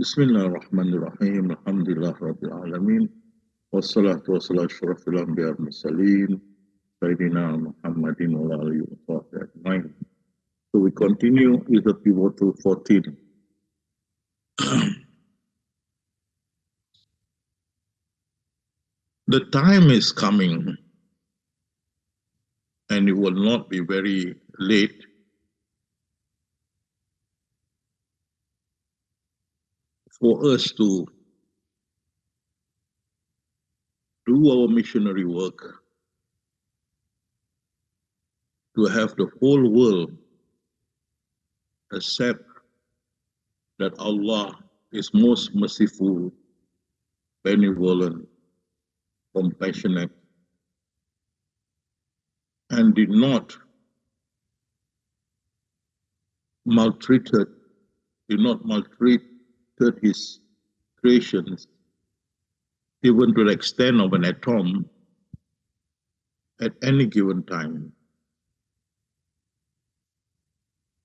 Bismillahirrahmanirrahim. Alhamdulillah Rabbil Alamin. Wassalatu wassalamu asyrafil anbiya wal mursalin. Sayyidina Muhammadin wa ala alihi wa sahbihi ajma'in. So we continue with the pivotal 14. The time is coming, and it will not be very late, for us to do our missionary work, to have the whole world accept that Allah is most merciful, benevolent, compassionate, and did not maltreat his creations, even to the extent of an atom at any given time.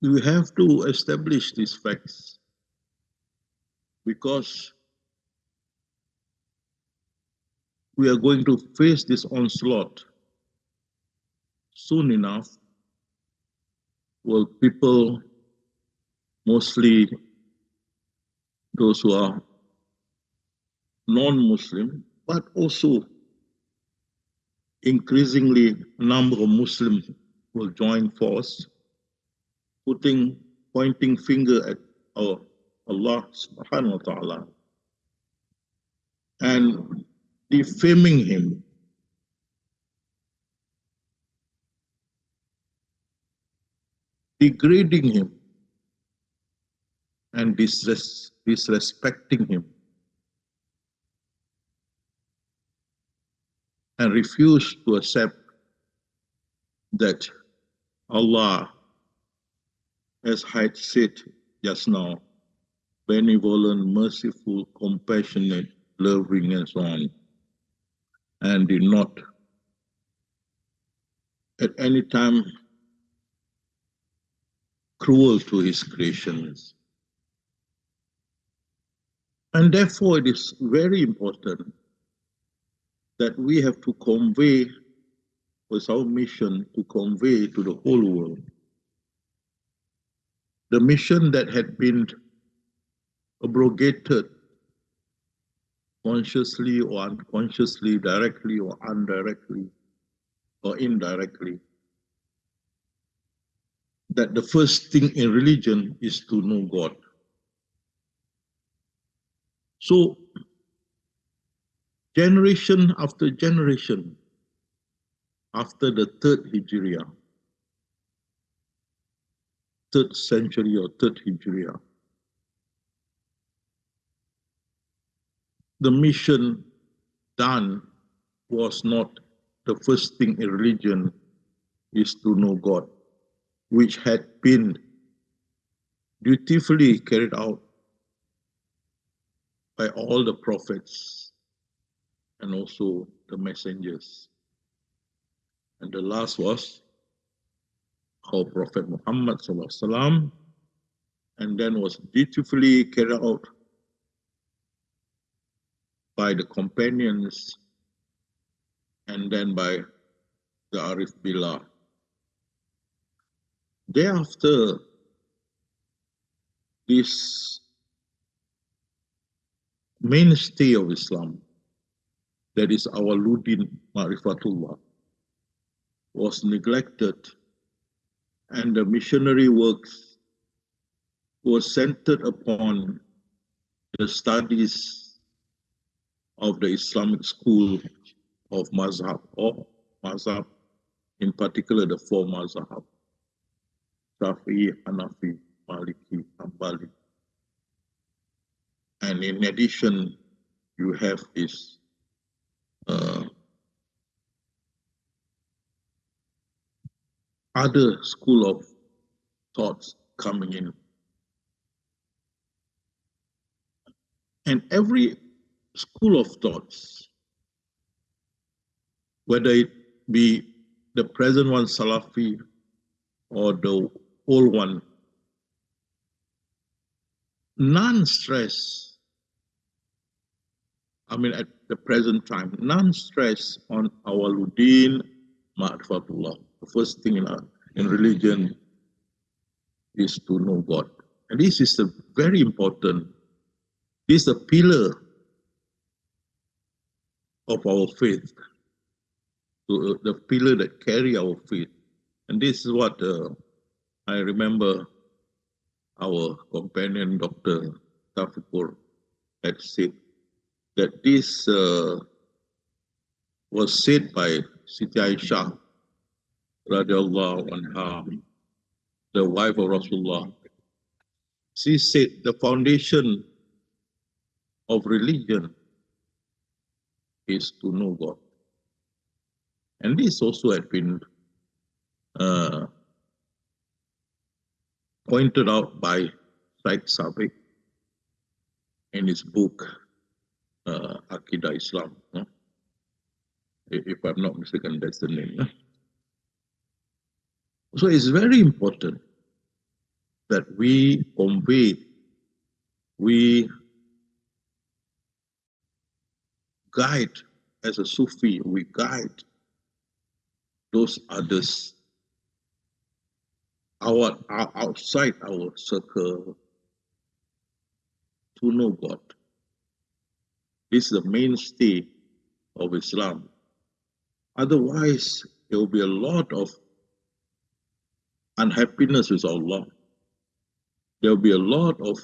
We have to establish these facts because we are going to face this onslaught soon enough. Well, people, mostly those who are non-Muslim, but also increasingly number of Muslims will join force, pointing finger at our Allah subhanahu wa ta'ala and defaming him, degrading him, and disrespecting him, and refuse to accept that Allah, as I said just now, benevolent, merciful, compassionate, loving, and so on, and did not at any time cruel to his creations. And therefore, it is very important that we have to convey, was our mission to convey to the whole world, the mission that had been abrogated consciously or unconsciously, directly or indirectly, that the first thing in religion is to know God. So, generation after generation, after the third century or third Hijriah, the mission done was not the first thing in religion is to know God, which had been dutifully carried out by all the prophets and also the messengers. And the last was our Prophet Muhammad SAW, and then was dutifully carried out by the companions and then by the Arif Billah. Thereafter, this mainstay of Islam, that is our Ludin Ma'rifatullah, was neglected, and the missionary works was centered upon the studies of the Islamic school of Mazhab, or Mazhab, in particular the four Mazhab, Sufi, Hanafi, Maliki, Hanbali. And in addition, you have this other school of thoughts coming in. And every school of thoughts, whether it be the present one, Salafi, or the old one, none stress at the present time, none stress on awaluddin ma'rifatullah. The first thing in religion is to know God. And this is a very important, this is a pillar of our faith, the pillar that carry our faith. And this is what I remember our companion, Dr. Tafikur, had said, that this was said by Siti Aisyah, radiallahu anha, the wife of Rasulullah. She said the foundation of religion is to know God. And this also had been pointed out by Syed Sabiq in his book, Aqidah Islam. If I'm not mistaken, that's the name. So it's very important that we convey, we guide, as a Sufi, we guide those others outside our circle to know God. This is the mainstay of Islam. Otherwise, there will be a lot of unhappiness with Allah. There will be a lot of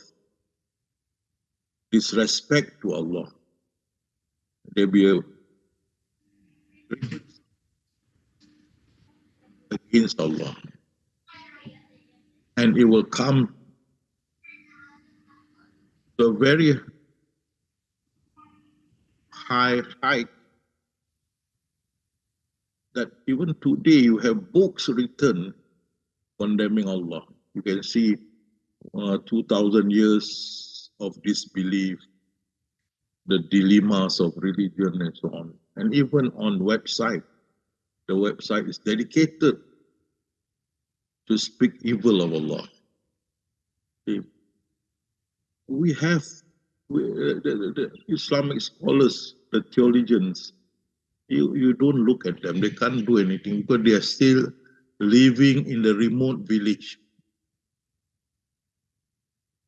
disrespect to Allah. There will be a against Allah. And it will come to a very high height that even today you have books written condemning Allah. You can see 2,000 years of disbelief, the dilemmas of religion and so on. And even on website, the website is dedicated to speak evil of Allah. We have the Islamic scholars, the theologians, you don't look at them, they can't do anything because they are still living in the remote village.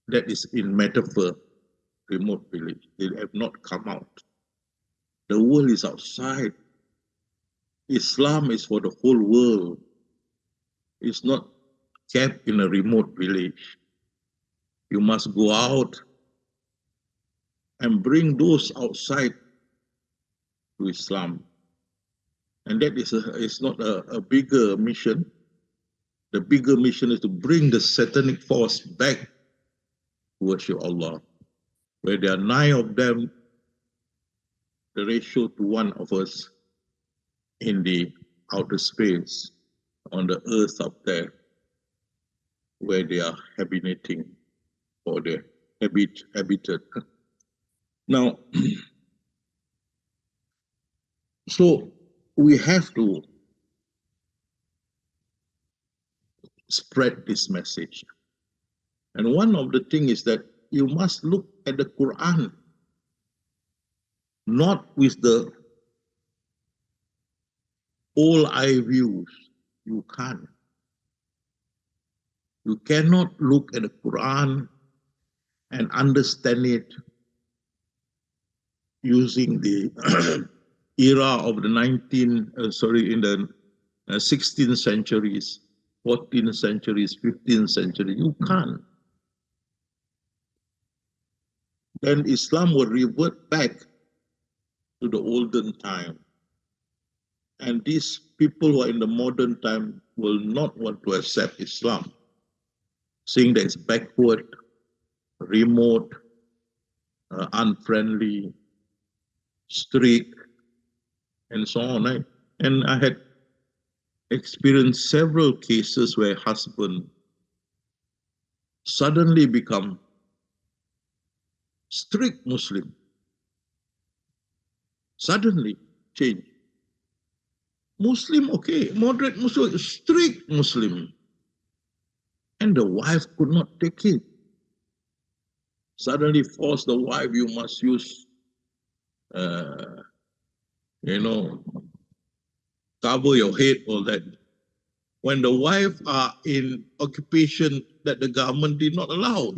That is in metaphor, remote village. They have not come out. The world is outside. Islam is for the whole world. It's not kept in a remote village. You must go out and bring those outside to Islam. And that is not a bigger mission. The bigger mission is to bring the satanic force back to worship Allah. Where there are 9 of them, the ratio to 1 of us in the outer space, on the earth up there, where they are hibernating or they're habited. Now, so we have to spread this message. And one of the things is that you must look at the Quran, not with the old eye views. You can't. You cannot look at the Quran and understand it using the era of the in the 16th centuries, 14th centuries, 15th century. You can't. Then Islam will revert back to the olden time. And these people who are in the modern time will not want to accept Islam, saying that it's backward, remote, unfriendly, strict, and so on. Right? And I had experienced several cases where husband suddenly become strict Muslim. Suddenly change. Muslim, okay, moderate Muslim, strict Muslim. And the wife could not take it. Suddenly force the wife, you must use uh, you know, cover your head, all that. When the wife are in occupation that the government did not allow,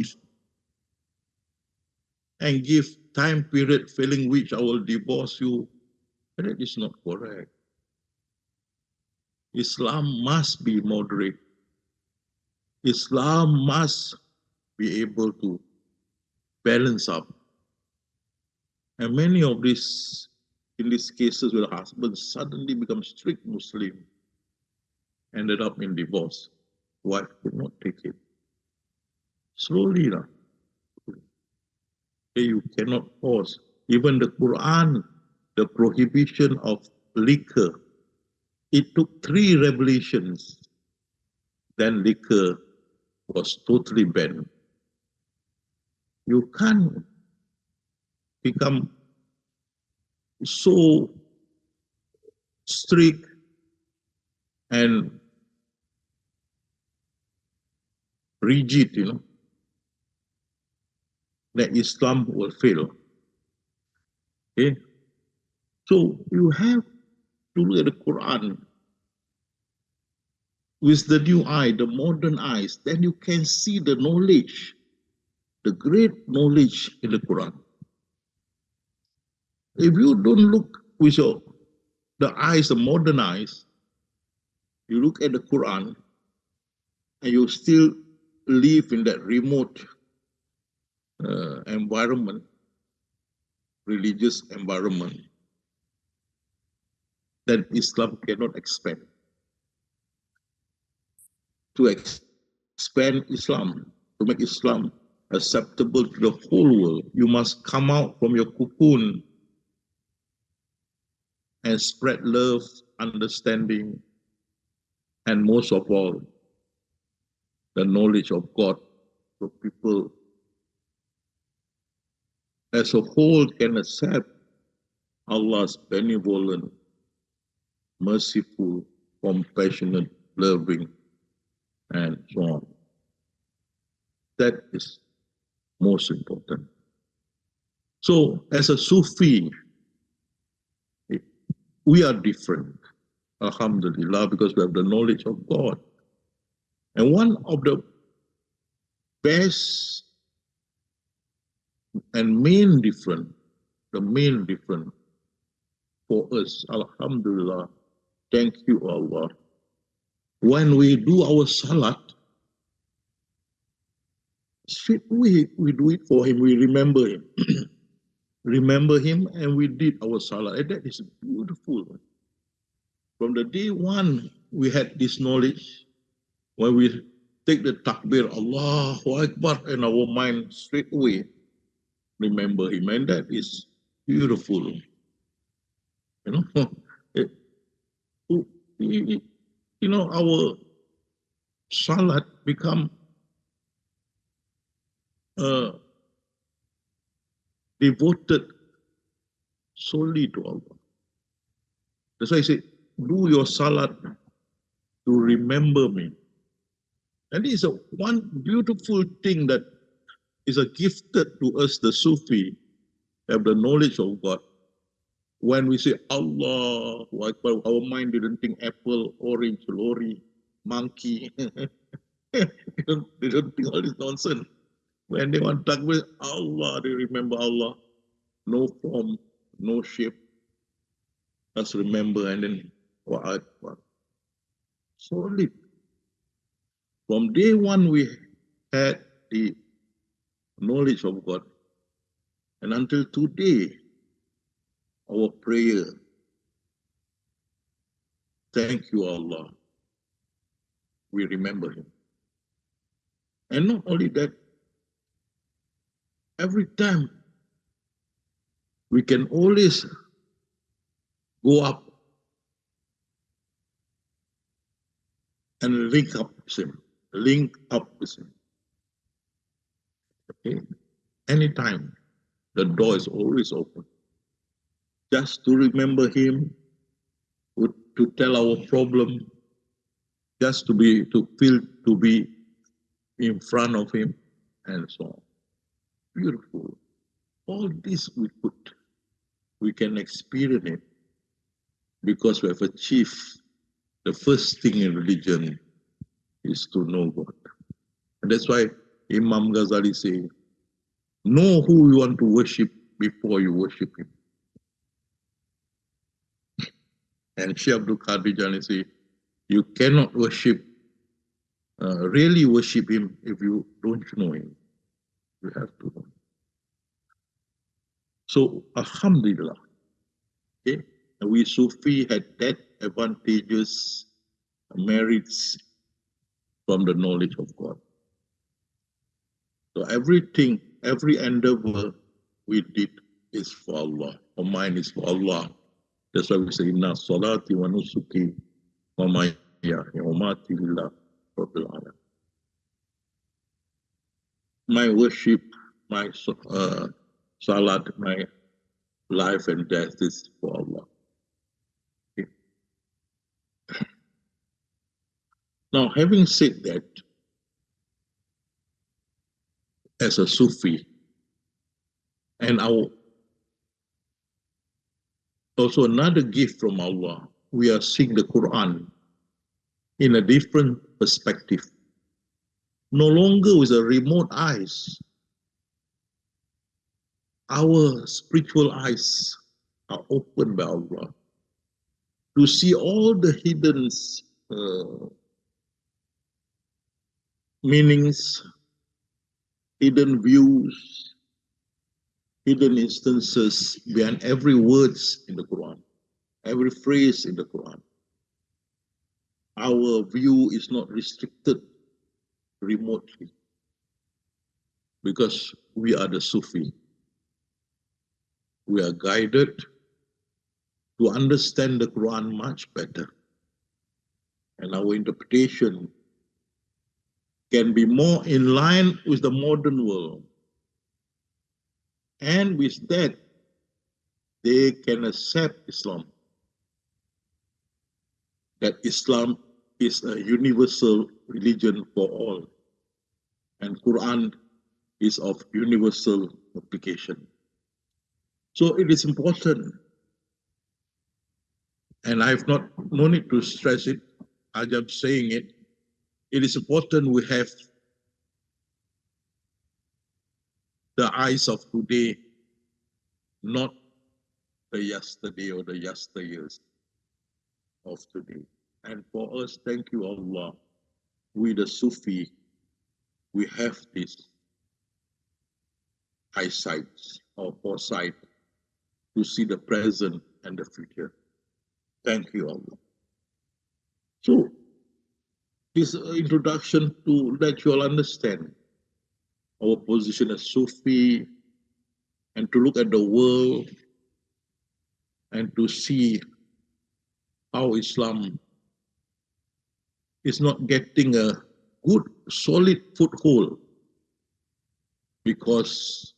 and give time period failing which I will divorce you, that is not correct. Islam must be moderate. Islam must be able to balance up. And many of these, in these cases where the husband suddenly becomes strict Muslim, ended up in divorce. Wife could not take it. Slowly, you cannot force. Even the Quran, the prohibition of liquor, it took 3 revelations. Then liquor was totally banned. You can't become so strict and rigid, that Islam will fail. Okay? So you have to look at the Quran with the new eye, the modern eyes, then you can see the knowledge, the great knowledge in the Quran. If you don't look with the eyes, the modern eyes, you look at the Quran, and you still live in that remote environment, religious environment, then Islam cannot expand. To expand Islam, to make Islam acceptable to the whole world, you must come out from your cocoon and spread love, understanding, and most of all, the knowledge of God, so people as a whole can accept Allah's benevolent, merciful, compassionate, loving, and so on. That is most important. So, as a Sufi, we are different, alhamdulillah, because we have the knowledge of God. And one of the best and main difference, the main difference for us, alhamdulillah, thank you Allah, when we do our salat, straight away we do it for him, we remember him. Remember him, and we did our salat. And that is beautiful. From the day one, we had this knowledge. When we take the takbir, Allahu Akbar, in our mind, straight away remember him. And that is beautiful. Our salat become devoted solely to Allah. That's why I say, do your salat to remember me. And this is one beautiful thing that is a gifted to us, the Sufi, have the knowledge of God. When we say Allah, our mind didn't think apple, orange, lorry, monkey. they don't think all this nonsense. When they want to talk with Allah, they remember Allah. No form, no shape. Just remember, and then solid. From day one, we had the knowledge of God. And until today, our prayer, thank you, Allah. We remember him. And not only that, every time we can always go up and link up with him. Link up with him. Okay? Anytime, the door is always open. Just to remember him, to tell our problem, just to feel to be in front of him, and so on. Beautiful. All this we put we can experience it because we have achieved the first thing in religion is to know God. And that's why Imam Ghazali say, know who you want to worship before you worship him. And Sheikh Abdul Qadir Jani say, you cannot really worship him if you don't know him. You have to know him. So, Alhamdulillah, okay, we Sufi had that advantageous merits from the knowledge of God. So everything, every endeavor we did is for Allah. Our mind is for Allah. That's why we say, Inna salati wa nusuki wa mahyaya wa mamati lillah rabbil alamin. My worship, my salat, my life and death is for Allah. Okay. Now, having said that, as a Sufi, and also another gift from Allah, we are seeing the Quran in a different perspective. No longer with a remote eyes. Our spiritual eyes are opened by Allah to see all the hidden meanings, hidden views, hidden instances behind every words in the Quran, every phrase in the Quran. Our view is not restricted remotely because we are the Sufi. We are guided to understand the Quran much better. And our interpretation can be more in line with the modern world. And with that, they can accept Islam. That Islam is a universal religion for all. And Quran is of universal application. So it is important, and I have no need to stress it, I'm just saying it. It is important we have the eyes of today, not the yesterday or the yesteryears of today. And for us, thank you, Allah. We, the Sufi, we have this eyesight or foresight to see the present and the future. Thank you, Allah. So, this introduction to let you all understand our position as Sufi and to look at the world and to see how Islam is not getting a good, solid foothold because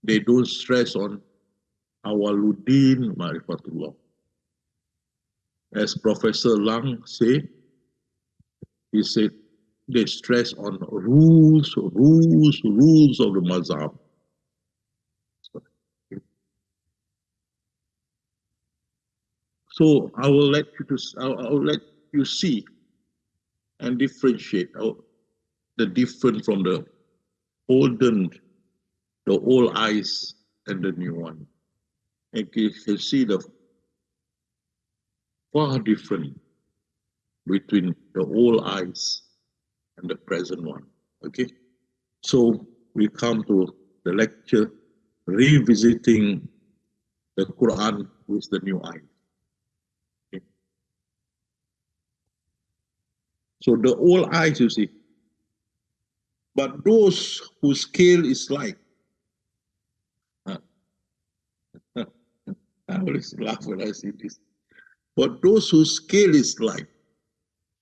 they don't stress on Awaluddin Marifatullah. As Professor Lang said, he said they stress on rules of the mazhab. So I will let you see and differentiate the difference from the old eyes and the new one. And you can see the far different between the old eyes and the present one. Okay, so we come to the lecture revisiting the Quran with the new eye. Okay. So the old eyes, you see, but those whose scale is light. I always laugh when I see this. But those whose scale is light,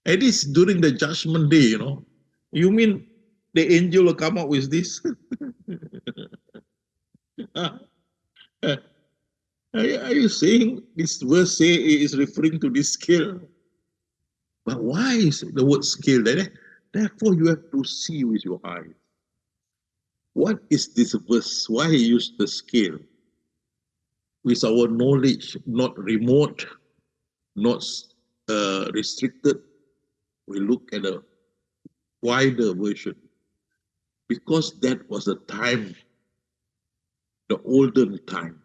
at least during the judgment day, you know, you mean the angel will come up with this? Are you saying this verse say it is referring to this scale? But why is the word scale there? Therefore, you have to see with your eyes. What is this verse? Why he used the scale? with our knowledge, not remote, not restricted, we look at a wider version. Because that was the time, the olden time.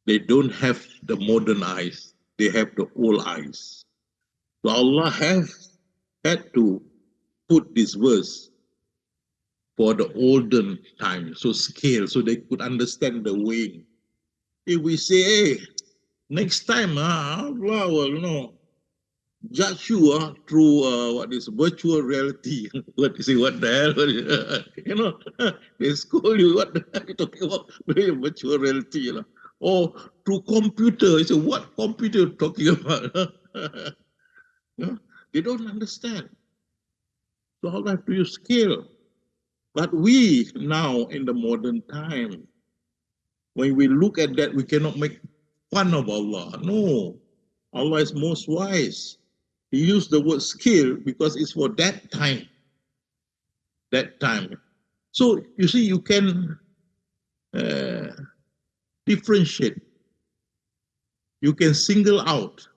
They don't have the modern eyes, they have the old eyes. So Allah had to put this verse for the olden time, so scale, so they could understand the weighing. If we say, hey, next time, Allah will judge you through what is virtual reality. What you say? What the hell? They scold you. What the hell are you talking about? Virtual reality, or through computer. You say, what computer you talking about? They don't understand. So Allah have to use scale. But we now in the modern time, when we look at that, we cannot make fun of Allah. No, Allah is most wise. He used the word skill because it's for that time. That time. So you see, you can differentiate. You can single out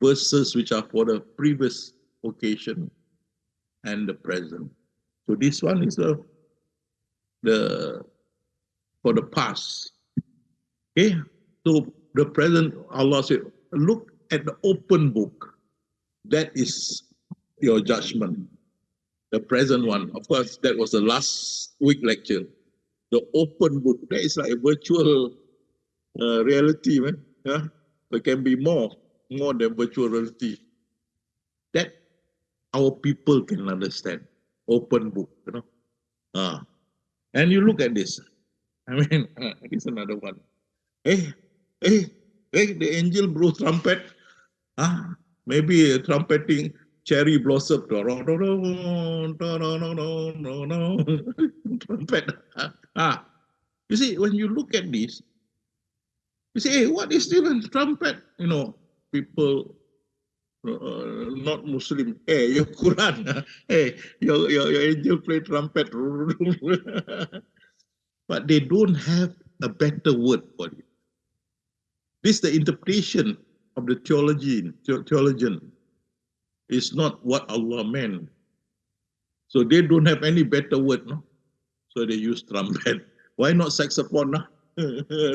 verses which are for the previous occasion and the present. So this one is for the past. Okay. So the present, Allah said, look at the open book. That is your judgment. The present one, of course, that was the last week lecture. The open book, that is like a virtual reality, man. Yeah? There can be more than virtual reality. That our people can understand. Open book, And you look at this. I mean, here's another one. Hey, the angel blow trumpet. Maybe trumpeting cherry blossom. Trumpet. You see, when you look at this, you say, hey, what is even trumpet? People not Muslim. Hey, your Quran. Hey, your angel play trumpet. But they don't have a better word for it. This is the interpretation of the theologian. It's not what Allah meant. So they don't have any better word, no? So they use trumpet. Why not saxophone? No?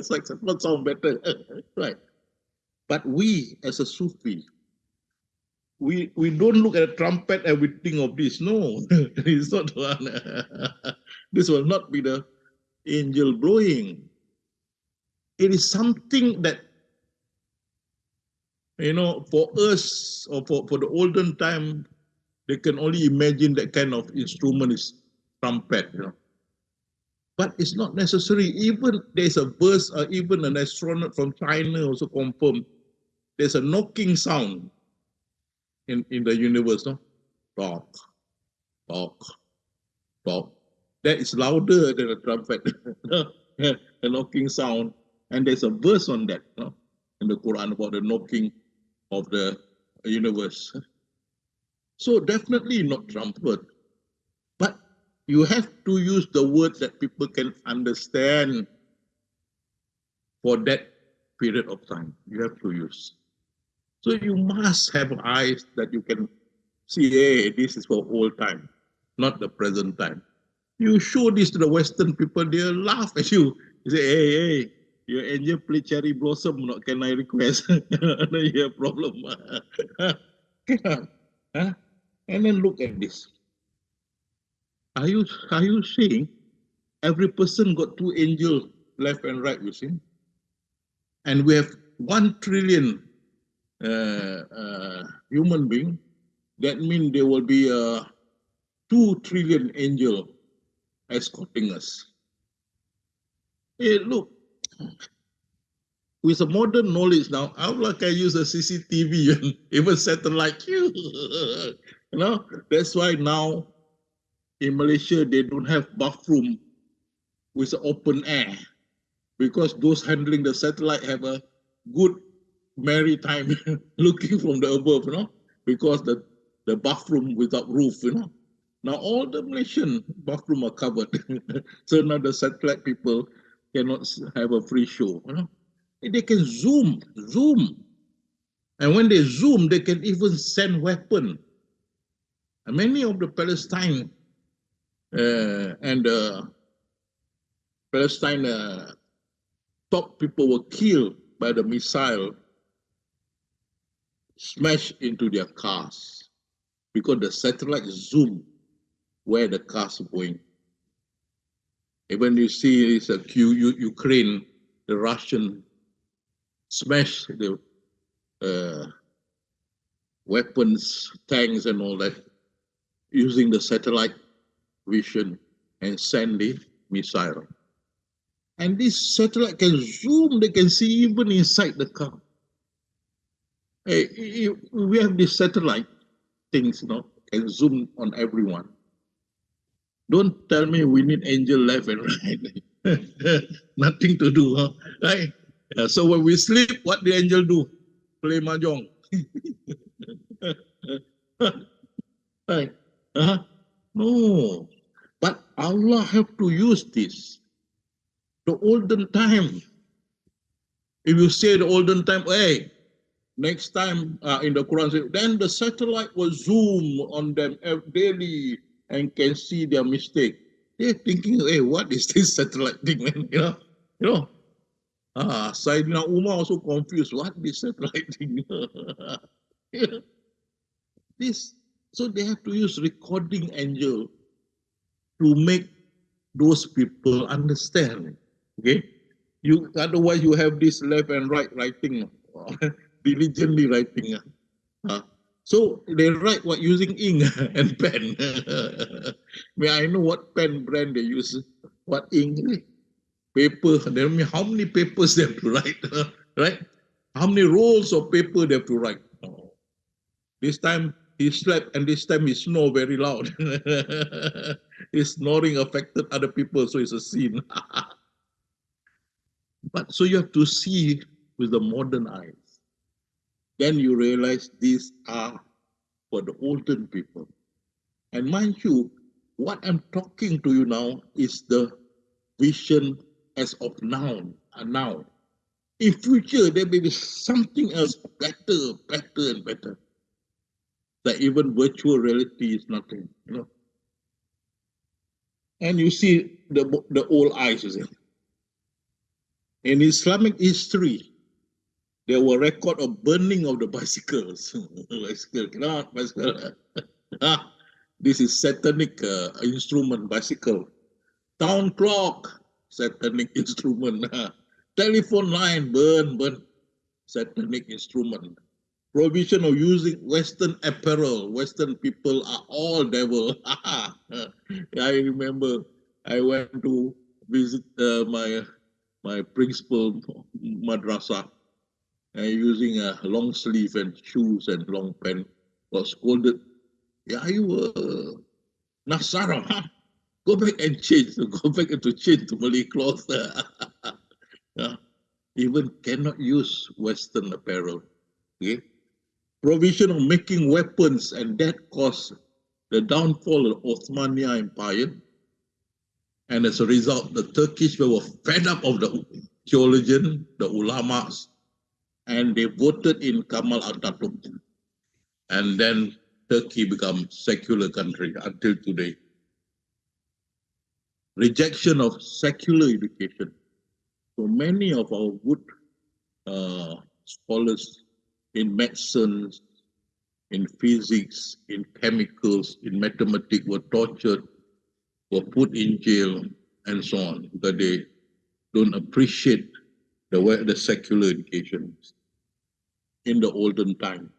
Saxophone sound better, right? But we, as a Sufi, we don't look at a trumpet and we think of this. No, it's not one. This will not be the angel blowing. It is something that, for us or for the olden time, they can only imagine that kind of instrument is trumpet, But it's not necessary. Even there's a verse, even an astronaut from China also confirmed there's a knocking sound in the universe, no? Talk. That is louder than a trumpet, a knocking sound. And there's a verse on that, in the Quran about the knocking of the universe. So definitely not trumpet. But you have to use the words that people can understand for that period of time. You have to use. So you must have eyes that you can see, hey, this is for old time, not the present time. You show this to the Western people, they'll laugh at you. You say, hey, your angel play cherry blossom, not can I request? You have problem. And then look at this. Are you saying every person got two angels left and right, you see? And we have 1 trillion human being. That means there will be 2 trillion angels escorting us. Hey, look, with a modern knowledge now, Allah can use a CCTV and even satellite. That's why now in Malaysia they don't have bathroom with open air, because those handling the satellite have a good maritime looking from the above, because the bathroom without roof, Now all the Malaysian bathroom are covered. So now the satellite people cannot have a free show. You know? They can zoom. And when they zoom, they can even send weapon. And many of the Palestine and Palestine top people were killed by the missile smashed into their cars because the satellite zoomed where the cars are going. Even you see it's a Ukraine, the Russian smash the weapons, tanks and all that using the satellite vision and send the missile. And this satellite can zoom, they can see even inside the car. Hey, we have this satellite things, you know, can zoom on everyone. Don't tell me we need angel left and right. Nothing to do, huh? Right? So when we sleep, what the angel do? Play mahjong. Right? No. But Allah have to use this. The olden time. If you say the olden time, hey, next time in the Quran, then the satellite will zoom on them daily and can see their mistake. They're thinking, hey, what is this satellite thing, man? You know. Sayyidina Umar also confused. What is satellite thing? This, so they have to use recording angel to make those people understand. Okay, otherwise you have this left and right writing, diligently writing. So they write what using ink and pen. May I know what pen brand they use? What ink? Paper. Tell me how many papers they have to write, right? How many rolls of paper they have to write? Oh. This time he slept and this time he snore very loud. His snoring affected other people, so it's a sin. But so you have to see with the modern eyes. Then you realize these are for the olden people. And mind you, what I'm talking to you now is the vision as of now. In future, there may be something else better and better. That even virtual reality is nothing, you know. And you see the old eyes, you see. In Islamic history, there were record of burning of the bicycles. Bicycle. This is satanic instrument, bicycle. Town clock, satanic instrument. Telephone line, burn, satanic instrument. Provision of using Western apparel. Western people are all devil. I remember I went to visit my principal madrasah using a long sleeve and shoes and long pant. Was scolded. Yeah, you were Nasara, huh? Go back and change. Go back to change to Malay cloth. Even cannot use Western apparel. Okay? Provision of making weapons, and that caused the downfall of the Ottoman Empire. And as a result, the Turkish were fed up of the theologian, the ulamas, and they voted in Kemal Atatürk. And then Turkey became a secular country until today. Rejection of secular education. So many of our good scholars in medicine, in physics, in chemicals, in mathematics were tortured, were put in jail, and so on, because they don't appreciate the secular education in the olden time.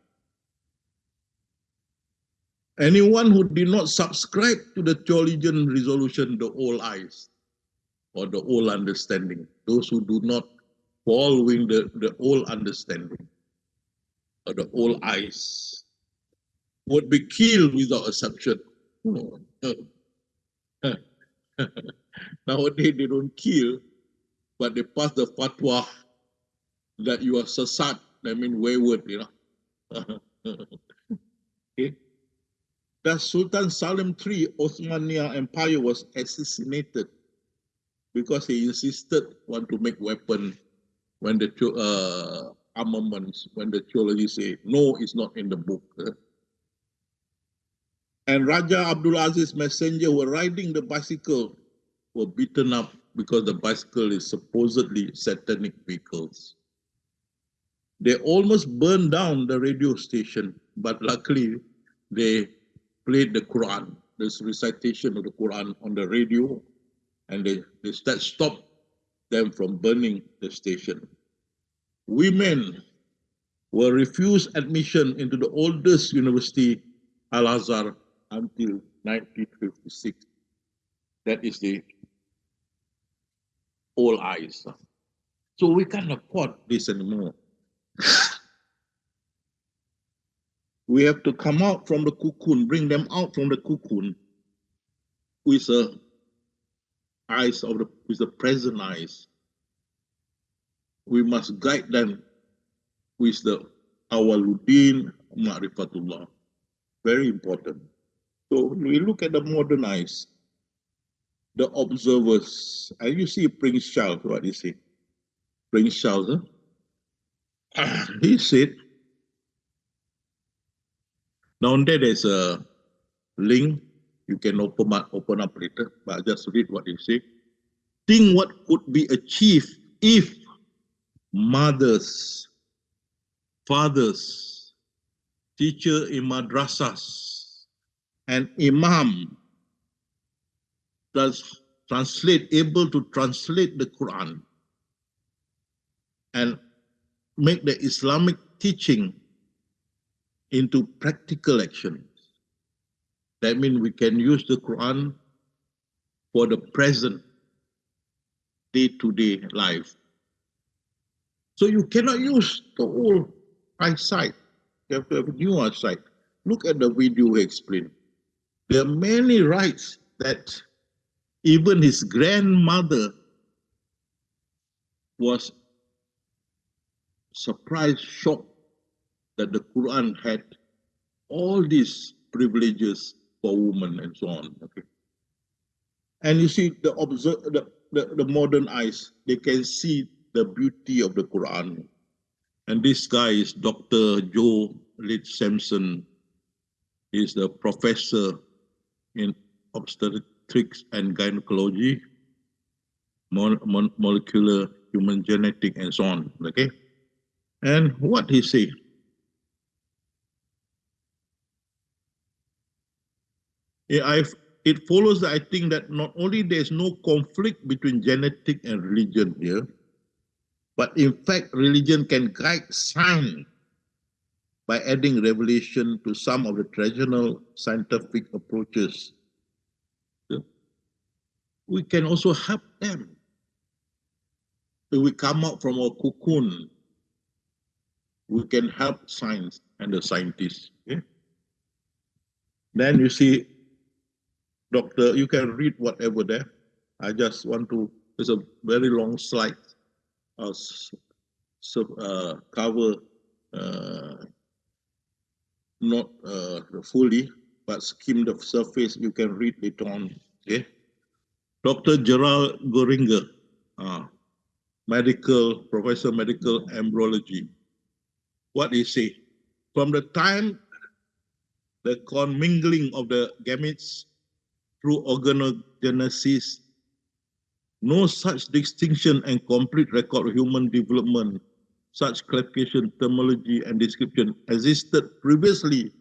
Anyone who did not subscribe to the theologian resolution, the old eyes, or the old understanding, those who do not following the old understanding, or the old eyes, would be killed without exception. Nowadays they don't kill, but they pass the fatwa that you are sesat, I mean wayward, you know. Okay. The Sultan Salim III Ottoman Empire was assassinated because he insisted want to make weapon when the armaments, when the theology say, no, it's not in the book. And Raja Abdul Aziz messenger were riding the bicycle, were beaten up because the bicycle is supposedly satanic vehicles. They almost burned down the radio station, but luckily they played the Quran, this recitation of the Quran on the radio, and that stopped them from burning the station. Women were refused admission into the oldest university, Al-Azhar, until 1956. That is the old eyes. So we can't afford this anymore. We have to come out from the cocoon, bring them out from the cocoon with the eyes of with the present eyes. We must guide them with the awaluddin ma'rifatullah. Very important. So we look at the modern eyes, the observers, and you see Prince Charles, what he say? Prince Charles, he said, down there's a link, you can open up later, but just read what he said. Think what could be achieved if mothers, fathers, teacher in madrasas, and imam able to translate the Quran and make the Islamic teaching into practical action. That means we can use the Quran for the present day-to-day life. So you cannot use the old eyesight. You have to have a new eyesight. Look at the video he explained. There are many rights that even his grandmother was surprised, shocked that the Quran had all these privileges for women and so on. Okay. And you see the modern eyes, they can see the beauty of the Quran. And this guy is Dr. Joe Litz Sampson. He's the professor in obstetrics and gynecology, molecular human genetic, and so on. Okay. And what he say? It follows that I think that not only there's no conflict between genetic and religion here, but in fact, religion can guide science by adding revelation to some of the traditional scientific approaches. We can also help them. If we come out from our cocoon, we can help science and the scientists. Okay? Then you see, Doctor, you can read whatever there. I just want to, it's a very long slide. Cover not fully, but skim the surface. You can read it on. Okay. Dr. Gerald Goringer, professor medical embryology. What he say? From the time the commingling of the gametes through organogenesis, no such distinction and complete record of human development, such classification, terminology, and description existed previously,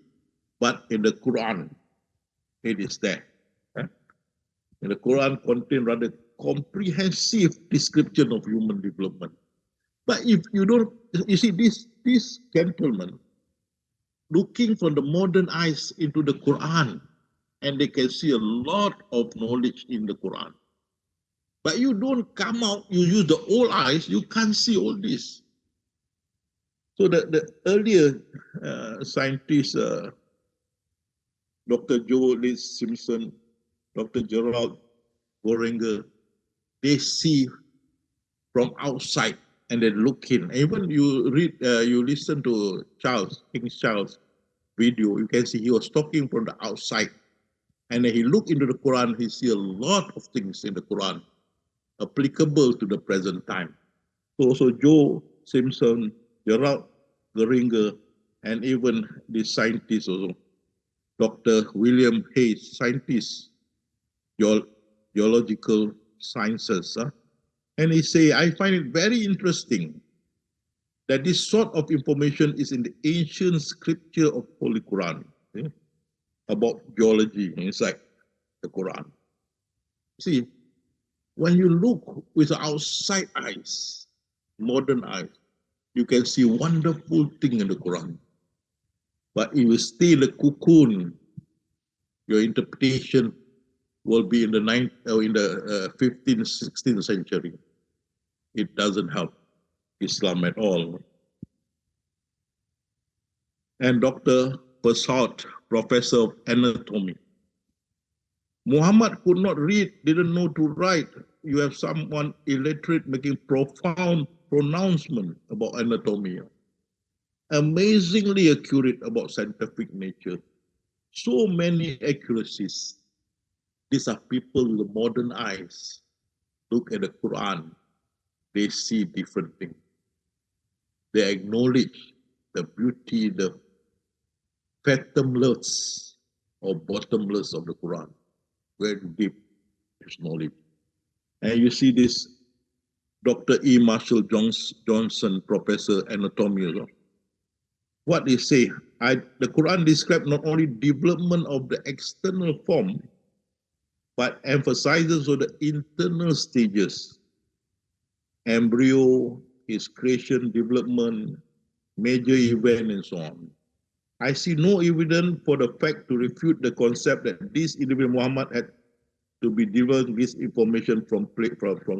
but in the Quran, it is there. In the Quran contains rather comprehensive description of human development. But if you don't, you see, this gentleman looking from the modern eyes into the Quran, and they can see a lot of knowledge in the Quran. But you don't come out, you use the old eyes, you can't see all this. So the earlier scientists, Dr. Joe Litz Simpson, Dr. Gerald Goringer, they see from outside and then look in. Even you read, you listen to King Charles video, you can see he was talking from the outside. And then he looked into the Quran, he see a lot of things in the Quran. applicable to the present time. So also Joe Simpson, Gerald Geringer, and even the scientists also, Dr. William Hayes, scientist, geological sciences. And he say, I find it very interesting that this sort of information is in the ancient scripture of Holy Quran, about geology inside the Quran. See, when you look with outside eyes, modern eyes, you can see wonderful thing in the Quran. But if you stay in the cocoon, your interpretation will be in the 15th, 16th century. It doesn't help Islam at all. And Dr. Persad, professor of anatomy. Muhammad could not read, didn't know to write. You have someone illiterate making profound pronouncement about anatomy. Amazingly accurate about scientific nature. So many accuracies. These are people with modern eyes. Look at the Quran. They see different things. They acknowledge the beauty, the fathomless or bottomless of the Quran. Very deep is knowledge. And you see this Dr. E. Marshall Johnson, professor anatomy. What they say, the Quran describes not only development of the external form, but emphasizes on the internal stages, embryo, its creation, development, major event, and so on. I see no evidence for the fact to refute the concept that this individual Muhammad had to be given this information from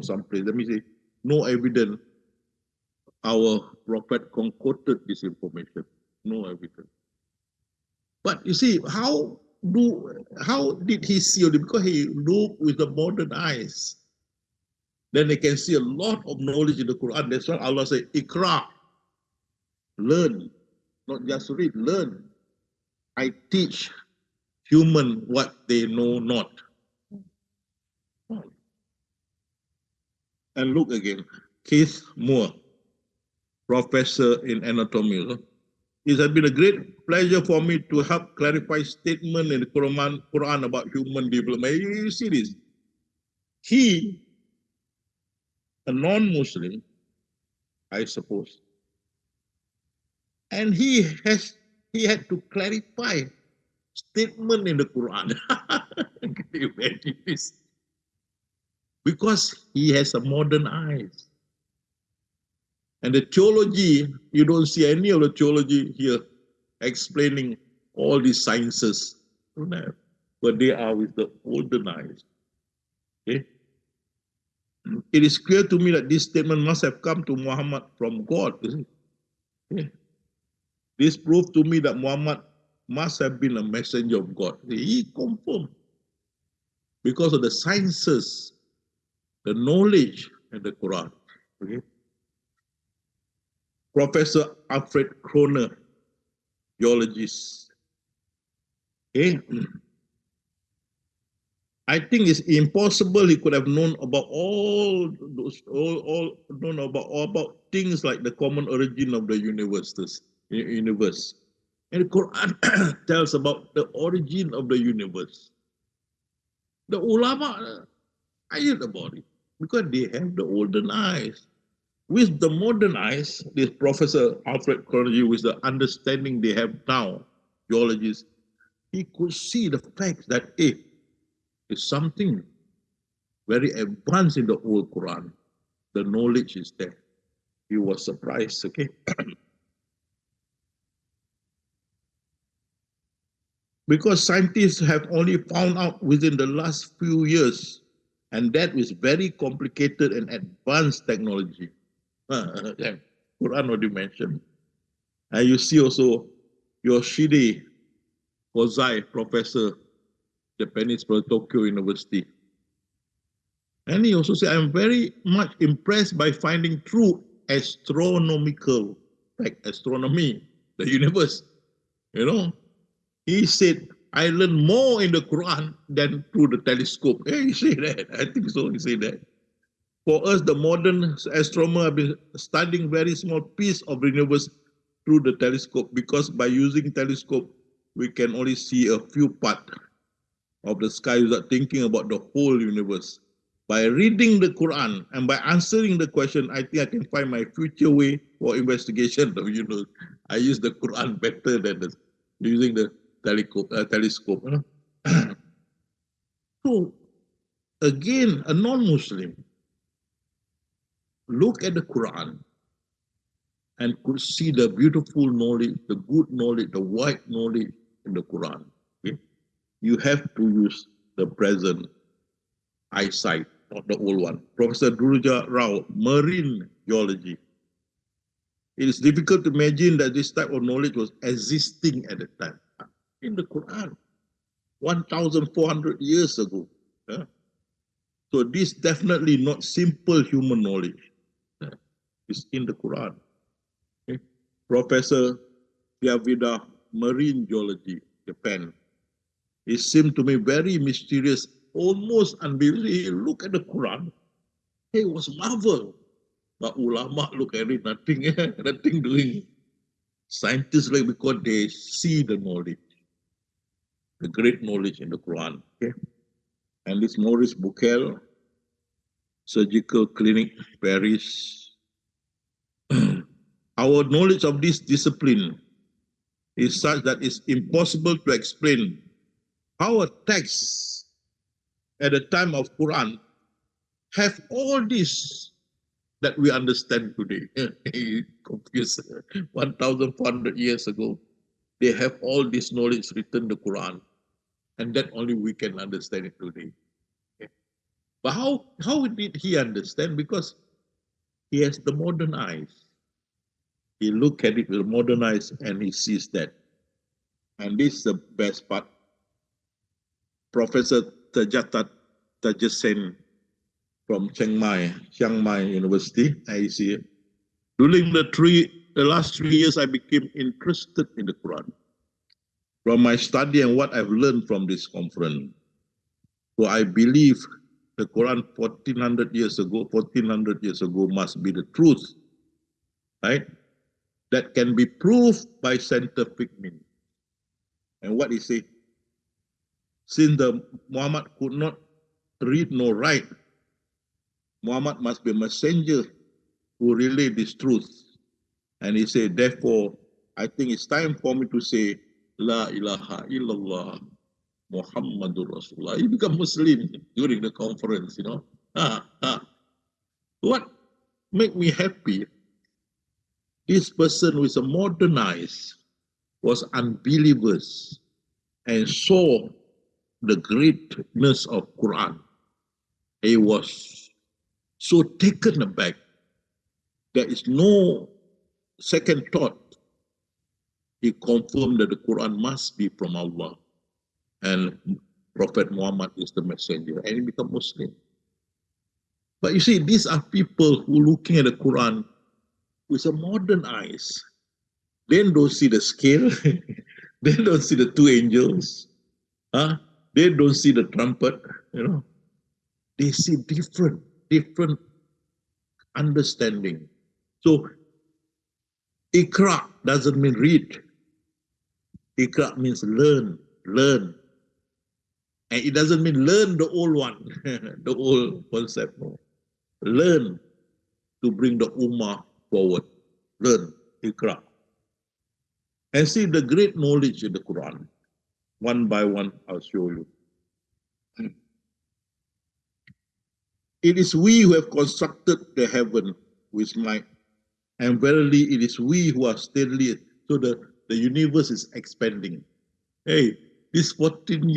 some place. Let me say, no evidence our prophet concocted this information. No evidence. But you see, how did he see it? Because he looked with the modern eyes. Then they can see a lot of knowledge in the Quran. That's why Allah said, Iqra, learn, not just read, learn. I teach human what they know not. And look again, Keith Moore, professor in anatomy. It has been a great pleasure for me to help clarify statement in the Quran about human development. You see this? He, a non-Muslim, I suppose, and he had to clarify statement in the Quran. Can you imagine this? Because he has a modern eyes. And the theology, you don't see any of the theology here explaining all these sciences. Don't have. But they are with the olden eyes. Okay? It is clear to me that this statement must have come to Muhammad from God. Okay? This proved to me that Muhammad must have been a messenger of God. He confirmed. Because of the sciences, the knowledge, and the Quran. Okay? Professor Alfred Kroner, geologist. Okay? I think it's impossible he could have known about all those, known about things like the common origin of the universe. And the Quran tells about the origin of the universe. The ulama ayat about it because they have the olden eyes. With the modern eyes, this Professor Alfred Kroner, with the understanding they have now, geologists, he could see the fact that it's something very advanced in the old Quran. The knowledge is there. He was surprised, okay? Because scientists have only found out within the last few years, and that is very complicated and advanced technology. Quran already mentioned. And you see also Yoshide Kozai, professor, Japanese from Tokyo University. And he also said, I'm very much impressed by finding true astronomical, like astronomy, the universe. You know, he said, I learned more in the Quran than through the telescope. He said that. I think so. He said that. For us, the modern astronomer have been studying very small piece of the universe through the telescope, because by using telescope, we can only see a few parts of the sky without thinking about the whole universe. By reading the Quran and by answering the question, I think I can find my future way for investigation of universe. I use the Quran better than using the telescope. You know? So, again, a non-Muslim look at the Quran and could see the beautiful knowledge, the good knowledge, the wide knowledge in the Quran. Okay? You have to use the present eyesight, not the old one. Professor Duruja Rao, marine geology. It is difficult to imagine that this type of knowledge was existing at the time. In the Quran, 1,400 years ago. Yeah? So this definitely not simple human knowledge. Yeah? It's in the Quran. Okay? Professor Yavida, marine geology, Japan. It seemed to me very mysterious, almost unbelievable. Look at the Quran. It was marvel. But ulama look at it, nothing, nothing doing. Scientists like, because they see the knowledge, the great knowledge in the Quran. Okay? And this Maurice Buckel, Surgical Clinic, Paris. Our knowledge of this discipline is such that it's impossible to explain how a text at the time of Quran have all this that we understand today. Confused. 1,400 years ago, they have all this knowledge written in the Quran, and that only we can understand it today. Okay. But how did he understand? Because he has the modern eyes. He look at it with modern eyes and he sees that. And this is the best part. Professor Tajatat Tajasen from Chiang Mai University, I see it. During the last 3 years, I became interested in the Quran from my study and what I've learned from this conference. So I believe the Quran 1400 years ago must be the truth, right? That can be proved by scientific means. And what he say? Since the Muhammad could not read nor write, Muhammad must be a messenger who relay this truth. And he said, therefore, I think it's time for me to say, La ilaha illallah Muhammadur Rasulullah. He became Muslim during the conference, you know. What made me happy? This person with a modern eyes was unbelievers and saw the greatness of Quran. He was so taken aback. There is no second thought. He confirmed that the Quran must be from Allah and Prophet Muhammad is the messenger, and he became Muslim. But you see, these are people who looking at the Quran with a modern eyes. They don't see the scale. They don't see the two angels. They don't see the trumpet. You know, they see different understanding. So, Iqra doesn't mean read. Iqra means learn. And it doesn't mean learn the old one, the old concept. No. Learn to bring the Ummah forward. Learn, Iqra. And see the great knowledge in the Quran. One by one, I'll show you. It is we who have constructed the heaven with might, and verily it is we who are steadily, so the universe is expanding. Hey, this 14,000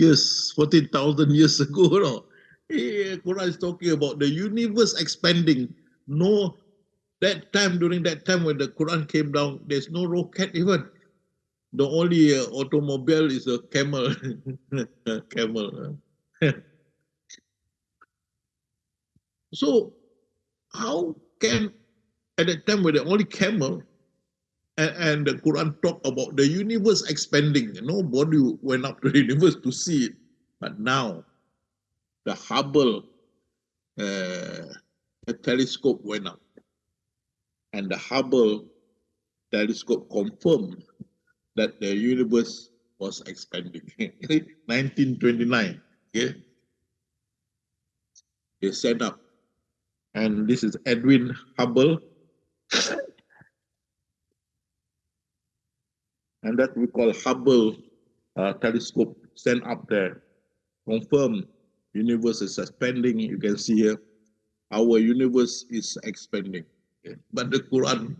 years ago, no? Hey, Quran is talking about the universe expanding. No, during that time when the Quran came down, there's no rocket even. The only automobile is a camel. Camel. So, how can, at that time when the only camel, and the Quran talk about the universe expanding, nobody went up to the universe to see it. But now, the Hubble a telescope went up, and the Hubble telescope confirmed that the universe was expanding. 1929, okay? They set up, and this is Edwin Hubble, and that we call Hubble telescope sent up there, confirm universe is expanding. You can see here, our universe is expanding. Okay? But the Quran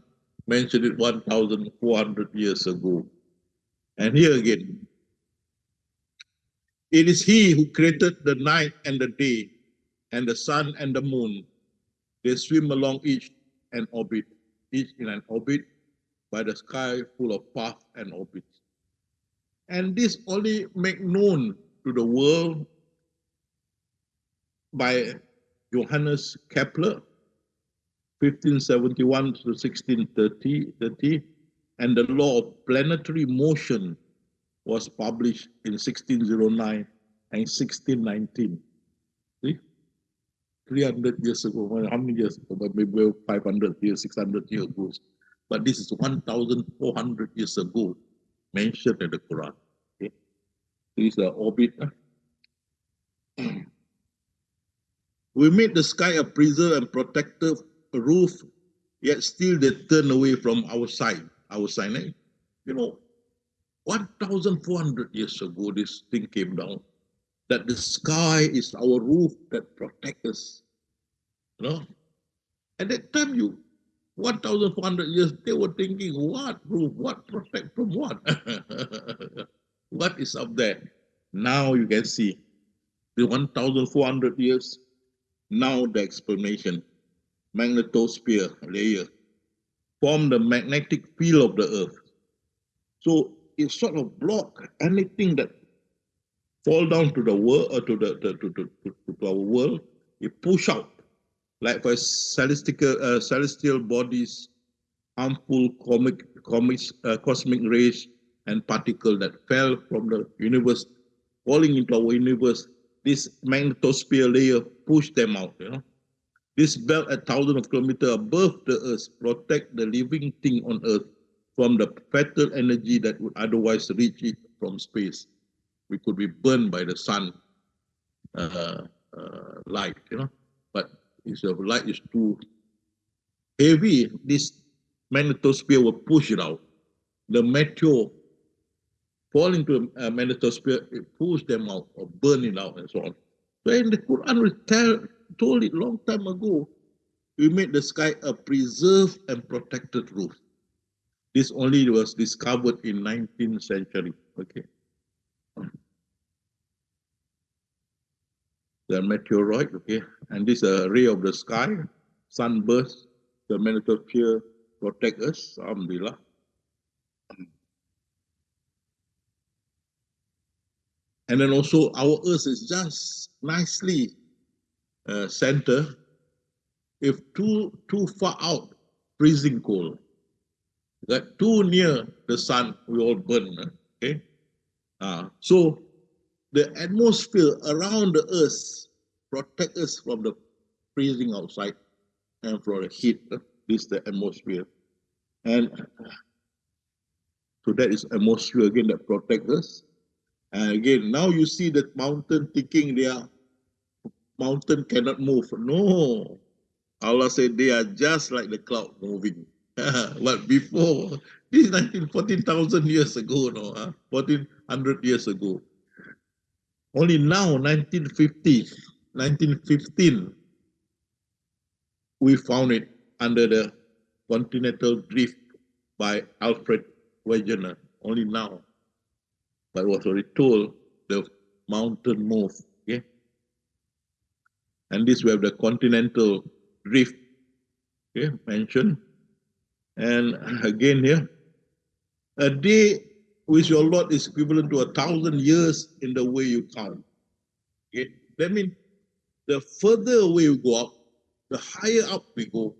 mentioned it 1,400 years ago. And here again, it is He who created the night and the day, and the sun and the moon. They swim along each in an orbit by the sky full of paths and orbits. And this only made known to the world by Johannes Kepler, 1571 to 1630, and the law of planetary motion was published in 1609 and 1619. See? 300 years ago, how many years ago? Maybe 500 years, 600 years ago. But this is 1,400 years ago, mentioned in the Quran. Okay? This is the orbit. We made the sky a preserve and protective roof, yet still they turn away from our side. Eh? You know, 1,400 years ago, this thing came down, that the sky is our roof that protects us. You know? At that time, 1,400 years, they were thinking, what roof, what protect from what? What is up there? Now you can see, the 1,400 years, now the explanation, magnetosphere layer, form the magnetic field of the earth. So it sort of block anything that fall down to the world or to our world. It push out, like for celestial bodies, harmful cosmic rays and particles that fell from the universe, falling into our universe. This magnetosphere layer push them out. You know, this belt at thousands of kilometers above the earth protect the living thing on earth from the fatal energy that would otherwise reach it from space. We could be burned by the sun light, you know. But if the light is too heavy, this magnetosphere will push it out. The meteor falling to a magnetosphere, it pulls them out or burn it out and so on. So in the Quran, we told it long time ago, we made the sky a preserved and protected roof. This only was discovered in 19th century. Okay. The meteoroid, okay, and this is a ray of the sky, sunburst, the magnetosphere protect us, alhamdulillah. And then also our earth is just nicely centered. If too far out, freezing cold. That too near the sun, we all burn. Okay, so the atmosphere around the earth protect us from the freezing outside and from the heat. This is the atmosphere. And so that is atmosphere again that protect us. And again, now you see that mountain thinking their mountain cannot move. No. Allah said they are just like the cloud moving. But before, this is 14,000 years ago, no? 1,400 years ago. Only now, 1915, we found it under the continental drift by Alfred Wegener. Only now. But was already told the mountain move. Okay? And this we have the continental drift, okay, mentioned. And again here, a day with your Lord is equivalent to 1,000 years in the way you count. Okay? That means the further away we go up, the higher up we go,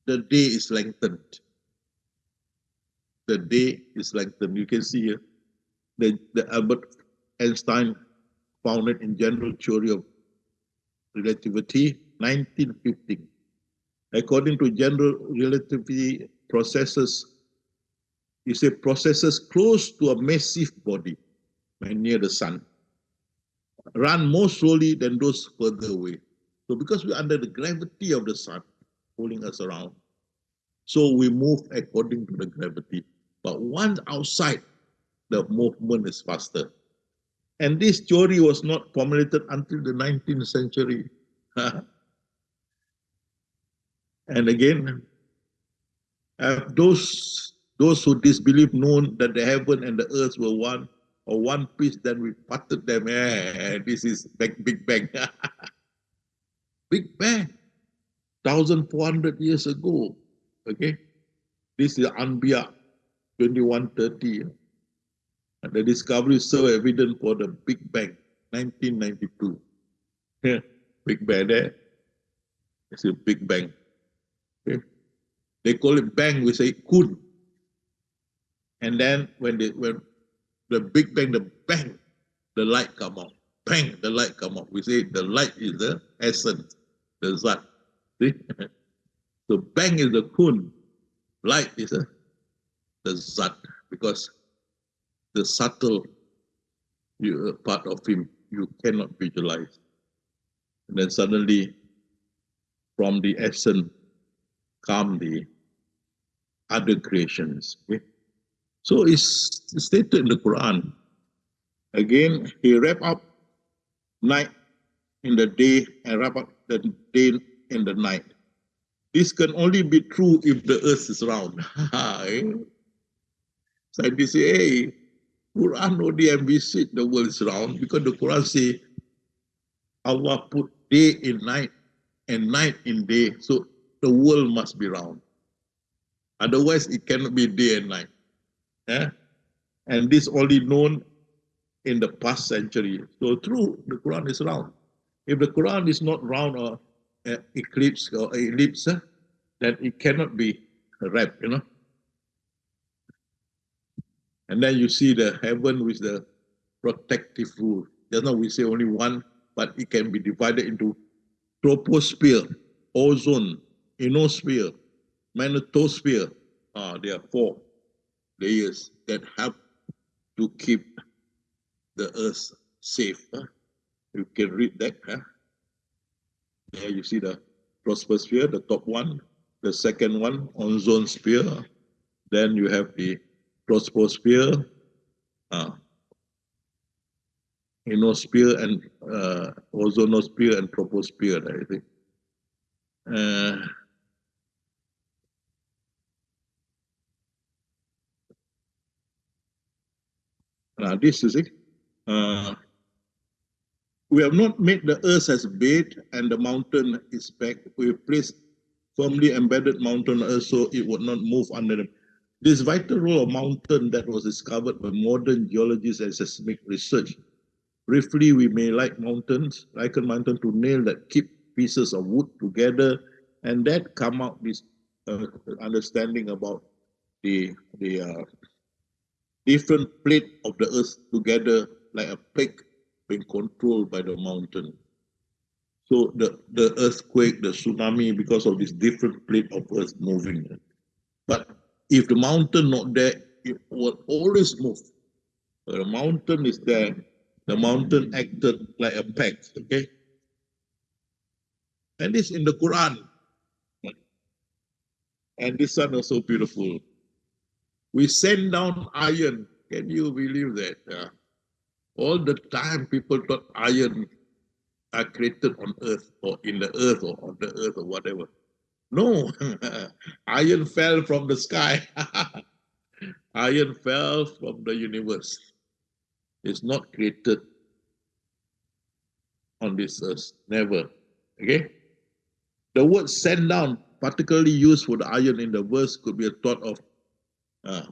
the day is lengthened. The day is lengthened. You can see here, the Albert Einstein found it in general theory of relativity, 1915. According to general relativity processes, you say processes close to a massive body near the sun run more slowly than those further away. So because we're under the gravity of the sun pulling us around, so we move according to the gravity. But once outside, the movement is faster. And this theory was not formulated until the 19th century. And again, those who disbelieve known that the heaven and the earth were one or one piece, then we parted them. This is Big Bang. Big Bang, 1,400 years ago. Okay, this is Anbiya 2130. And the discovery served evidence for the Big Bang, 1992. Big Bang there. It's a Big Bang. Okay. They call it bang, we say kun. And then when the Big Bang, the bang, the light come out. Bang, the light come out. We say the light is the essence, the zat. See? So bang is the kun. Light is the zat. Because the subtle part of him you cannot visualize. And then suddenly, from the essence come the other creations. Okay? So it's stated in the Quran. Again, he wrap up night in the day and wrap up the day in the night. This can only be true if the earth is round. Scientists say, hey, Quran only envisage the world is round because the Quran say Allah put day in night and night in day. So the world must be round. Otherwise, it cannot be day and night. And this only known in the past century. So true, the Quran is round. If the Quran is not round or eclipse or ellipse, then it cannot be wrapped, And then you see the heaven with the protective roof. Just now we say only one, but it can be divided into troposphere, ozone, ionosphere, magnetosphere. There are 4 layers that help to keep the earth safe. You can read that. There you see the troposphere, the top one. The second one, ozone sphere. Then you have the troposphere, ionosphere, and ozonosphere and troposphere, I think. This is it. We have not made the earth as bed and the mountain is back. We have placed firmly embedded mountain on earth so it would not move under them. This vital role of mountain that was discovered by modern geologists and seismic research. Briefly, we may liken mountain to nail that keep pieces of wood together, and that come out this understanding about the different plate of the earth together like a peg being controlled by the mountain. So the earthquake, the tsunami, because of this different plate of earth moving. But if the mountain not there, it will always move. So the mountain is there. The mountain acted like a peg, okay? And this in the Quran. And this one is so beautiful. We send down iron. Can you believe that? All the time people thought iron are created on earth or in the earth or on the earth or whatever. No, iron fell from the sky. Iron fell from the universe. It's not created on this earth, never. Okay? The word send down, particularly used for the iron in the verse, could be a thought of,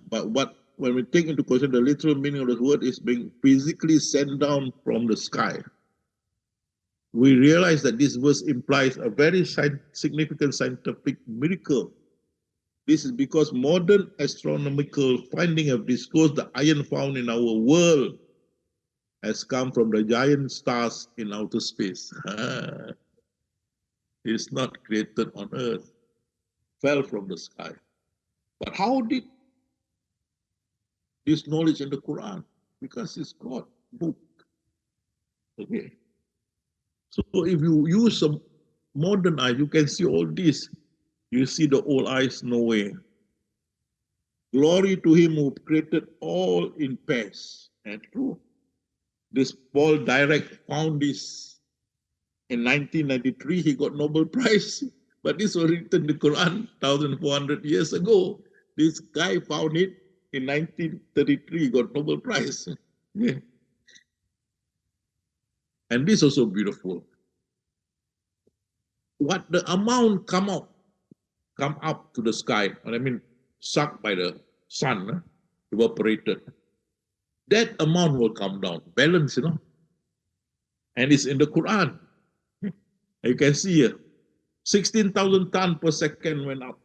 but when we take into consideration the literal meaning of the word is being physically sent down from the sky, we realize that this verse implies a very significant scientific miracle. This is because modern astronomical findings have disclosed the iron found in our world has come from the giant stars in outer space. It's not created on earth, fell from the sky. But how did this knowledge in the Quran? Because it's God book. Okay. So if you use a modern eye, you can see all this. You see the old eyes, no way. Glory to him who created all in pairs. And true. This Paul Dirac found this in 1993. He got Nobel Prize. But this was written in the Quran 1,400 years ago. This guy found it in 1933. He got Nobel Prize. Yeah. And this is also beautiful. What the amount come up to the sky, I mean, sucked by the sun, evaporated. That amount will come down, balance, and it's in the Quran. You can see here, 16,000 tons per second went up.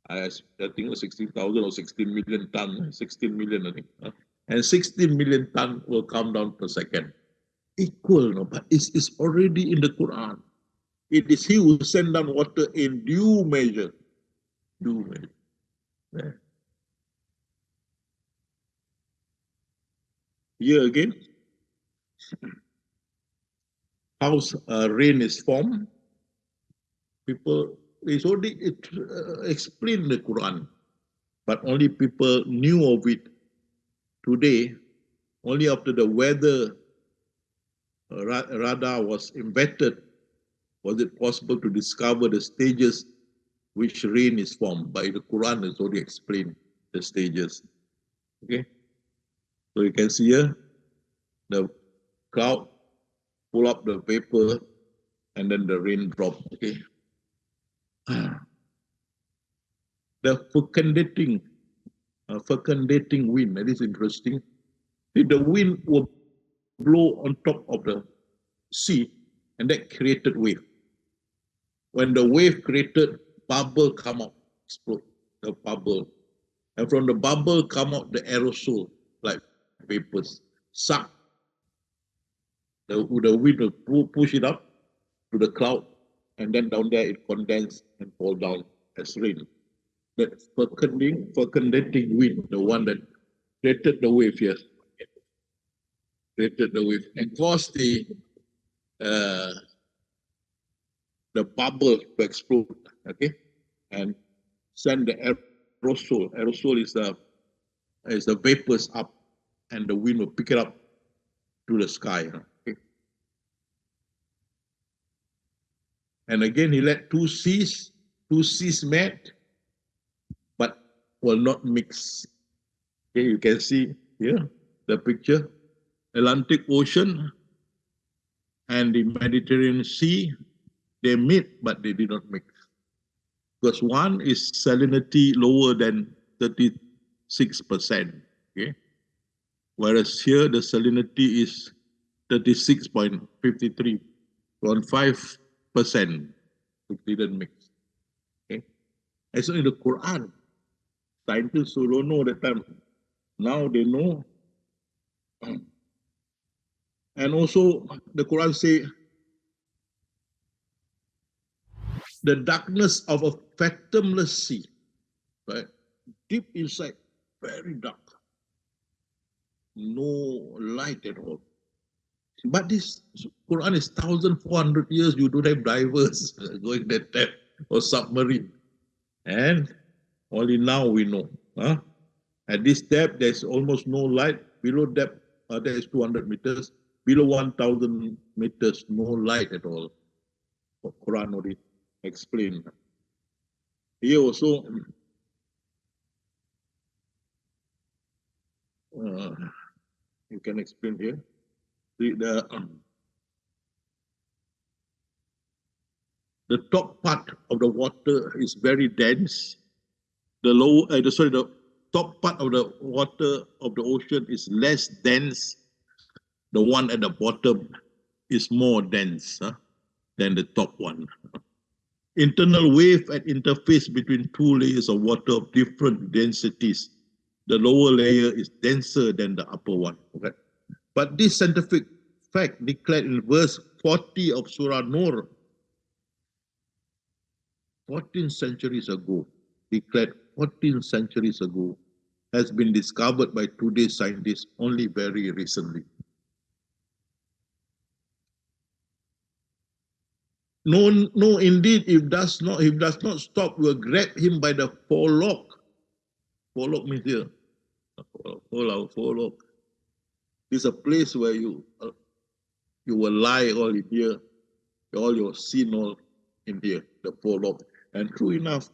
I think it was 16,000 or 16 million tons, 16 million, I think. And 16 million tons will come down per second. Equal, no? But it's already in the Quran. It is he who sent down water in due measure. Due measure. Yeah. Here again, how rain is formed. People, it's already explained in the Quran, but only people knew of it today, only after the weather radar was invented, was it possible to discover the stages which rain is formed. By the Quran has already explained the stages. Okay, so you can see here, the cloud pull up the vapor, and then the rain drop. Okay, the fecundating wind. That is interesting. The wind will blow on top of the sea, and that created wave. When the wave created, bubble come out, explode the bubble, and from the bubble come out the aerosol, like vapors, suck. The wind will push it up to the cloud, and then down there it condenses and fall down as rain. That fecundating wind, the one that created the wave here, created the wave and caused the bubble to explode, okay, and send the aerosol. Aerosol is the vapors up, and the wind will pick it up to the sky. Okay. And again, he let two seas met, but will not mix. Okay, you can see here the picture: Atlantic Ocean and the Mediterranean Sea. They meet, but they did not mix. Because one is salinity lower than 36%. Okay? Whereas here the salinity is 36.53.5%. It didn't mix. Okay? And so in the Quran, scientists who don't know that time, now they know. And also the Quran say, the darkness of a fathomless sea, right? Deep inside, very dark. No light at all. But this Quran is 1,400 years, you don't have divers going that depth or submarine. And only now we know. At this depth, there's almost no light. Below depth, there is 200 meters. Below 1,000 meters, no light at all. Quran already explained. Here also, you can explain here. The top part of the water is very dense. The top part of the water of the ocean is less dense. The one at the bottom is more dense than the top one. Internal wave at interface between two layers of water of different densities. The lower layer is denser than the upper one. Okay? But this scientific fact declared in verse 40 of Surah Nur 14 centuries ago, declared 14 centuries ago, has been discovered by today's scientists only very recently. No, indeed, if does not stop, we'll grab him by the forelock. Forelock means here. Forelock. It's a place where you will lie all in here, all your sin all in here, the forelock. And true enough,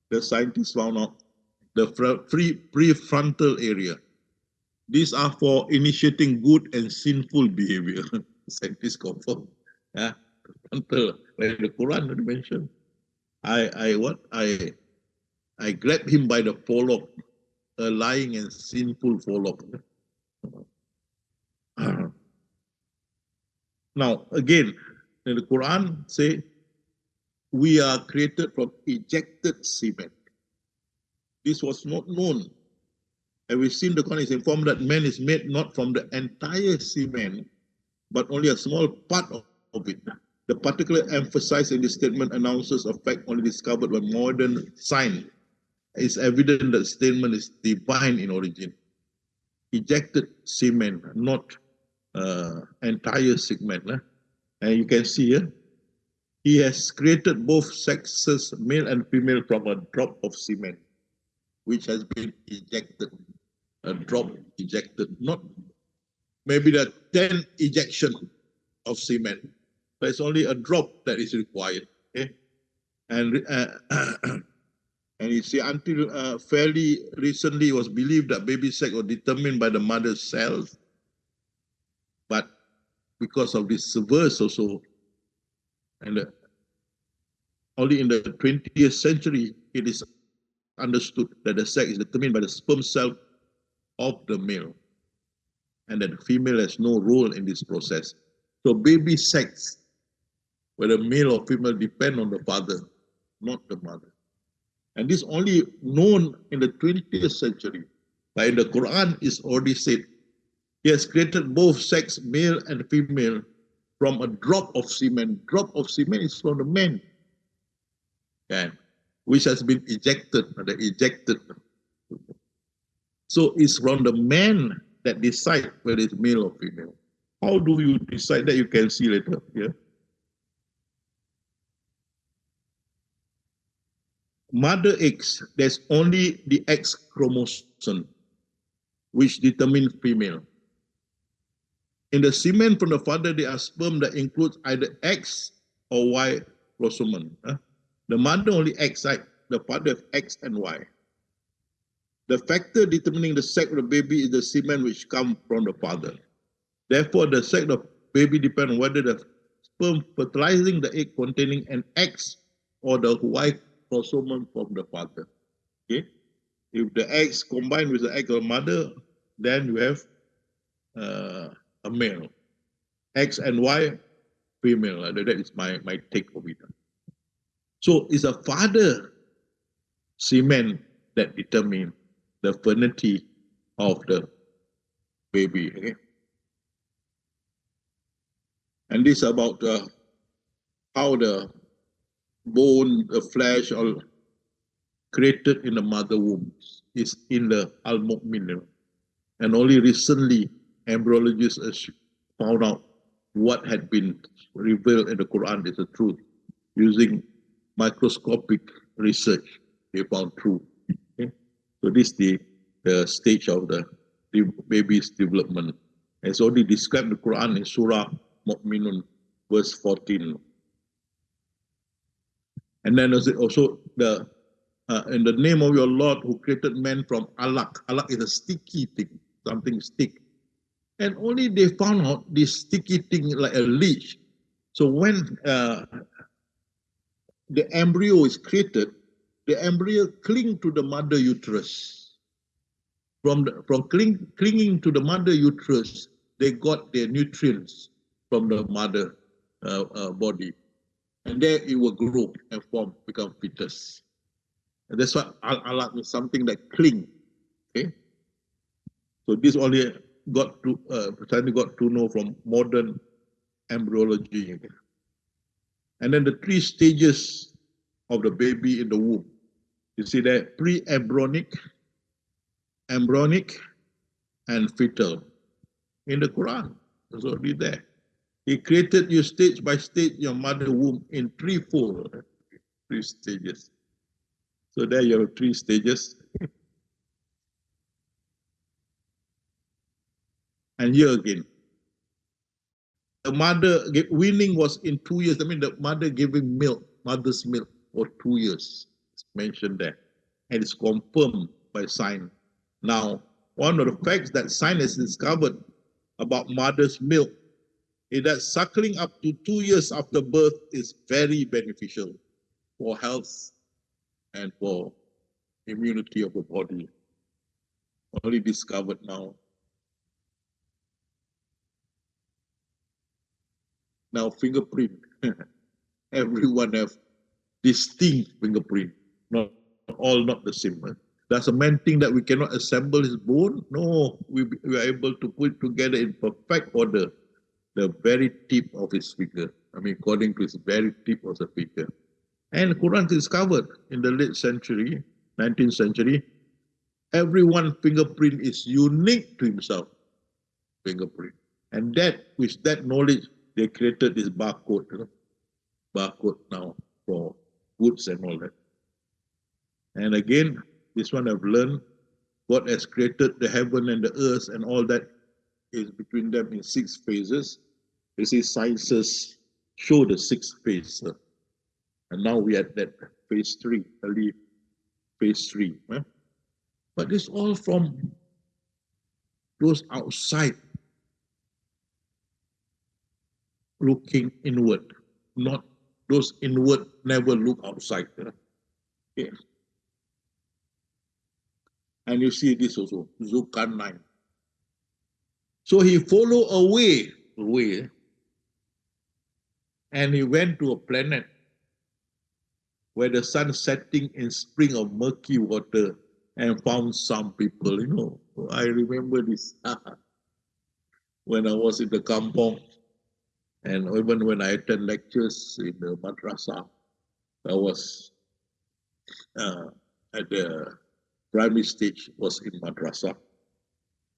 the scientists found out the prefrontal area. These are for initiating good and sinful behavior. Scientists confirm. Yeah, frontal. Like the Quran mentioned. I grabbed him by the forelock, a lying and sinful forelock. Now, again, in the Quran say, we are created from ejected semen. This was not known. And we've seen the Quran is informed that man is made not from the entire semen, but only a small part of it. The particular emphasis in this statement announces a fact only discovered by modern science. It's evident that the statement is divine in origin. Ejected semen, not entire segment. And you can see here, he has created both sexes, male and female, from a drop of semen, which has been ejected. A drop ejected, not maybe the 10 ejection of semen, but it's only a drop that is required. Okay? And you see, until fairly recently, it was believed that baby sex was determined by the mother's cells. But because of this verse also, and only in the 20th century, it is understood that the sex is determined by the sperm cell of the male, and that the female has no role in this process. So baby sex, whether male or female, depend on the father, not the mother. And this only known in the 20th century. But in the Quran, is already said, he has created both sex, male and female, from a drop of semen. Drop of semen is from the man, which has been ejected. So it's from the man that decide whether it's male or female. How do you decide that? You can see later. Yeah. Mother X, there's only the X chromosome, which determines female. In the semen from the father, there are sperm that includes either X or Y chromosome. The mother only X side, the father X and Y. The factor determining the sex of the baby is the semen which comes from the father. Therefore, the sex of the baby depends on whether the sperm fertilizing the egg containing an X or the Y chromosome from the father. Okay? If the eggs combine with the egg of the mother, then you have a male. X and Y, female. That is my take of it. So it's a father semen that determines the fertility of the baby. Okay? And this is about how the bone, the flesh, all created in the mother womb is in the Al-Mu'min. And only recently, embryologists found out what had been revealed in the Quran is the truth. Using microscopic research, they found true. Okay? So this is the stage of the baby's development. It's already described in the Quran in Surah Mu'minun, verse 14. And then also in the name of your Lord who created man from alaq. Alaq is a sticky thing, something stick. And only they found out this sticky thing like a leech. So when the embryo is created, the embryo cling to the mother uterus. From clinging to the mother uterus, they got their nutrients from the mother body. And there it will grow and form, become fetus. And that's why alaq is something that cling. Okay? So this only got to know from modern embryology. And then the 3 stages of the baby in the womb. You see that pre-embryonic, embryonic, and fetal in the Quran. It's already there. He created you stage by stage, your mother womb in threefold, 3 stages. So there you have 3 stages. And here again, the mother weaning was in 2 years. I mean, the mother giving milk, mother's milk for 2 years. It's mentioned there. And it's confirmed by science. Now, one of the facts that science has discovered about mother's milk is that suckling up to 2 years after birth is very beneficial for health and for immunity of the body. Only discovered now. Now, fingerprint. Everyone have distinct fingerprint. Not all not the same. Does a man think that we cannot assemble his bone? No, we are able to put together in perfect order the very tip of his finger. I mean, according to his very tip of the finger. And the Quran discovered in the late century, 19th century, everyone's fingerprint is unique to himself. Fingerprint. And that, with that knowledge, they created this barcode, barcode now for goods and all that. And again, this one I've learned, God has created the heaven and the earth and all that is between them in 6 phases. You see, sciences show the 6th phase. And now we are at that phase 3, early phase 3. But it's all from those outside looking inward, not those inward never look outside. Okay. And you see this also, Zulkarnain. So he followed away, and he went to a planet where the sun setting in spring of murky water and found some people, I remember this when I was in the kampong, and even when I attend lectures in the madrasah, I was at the primary stage, was in madrasah.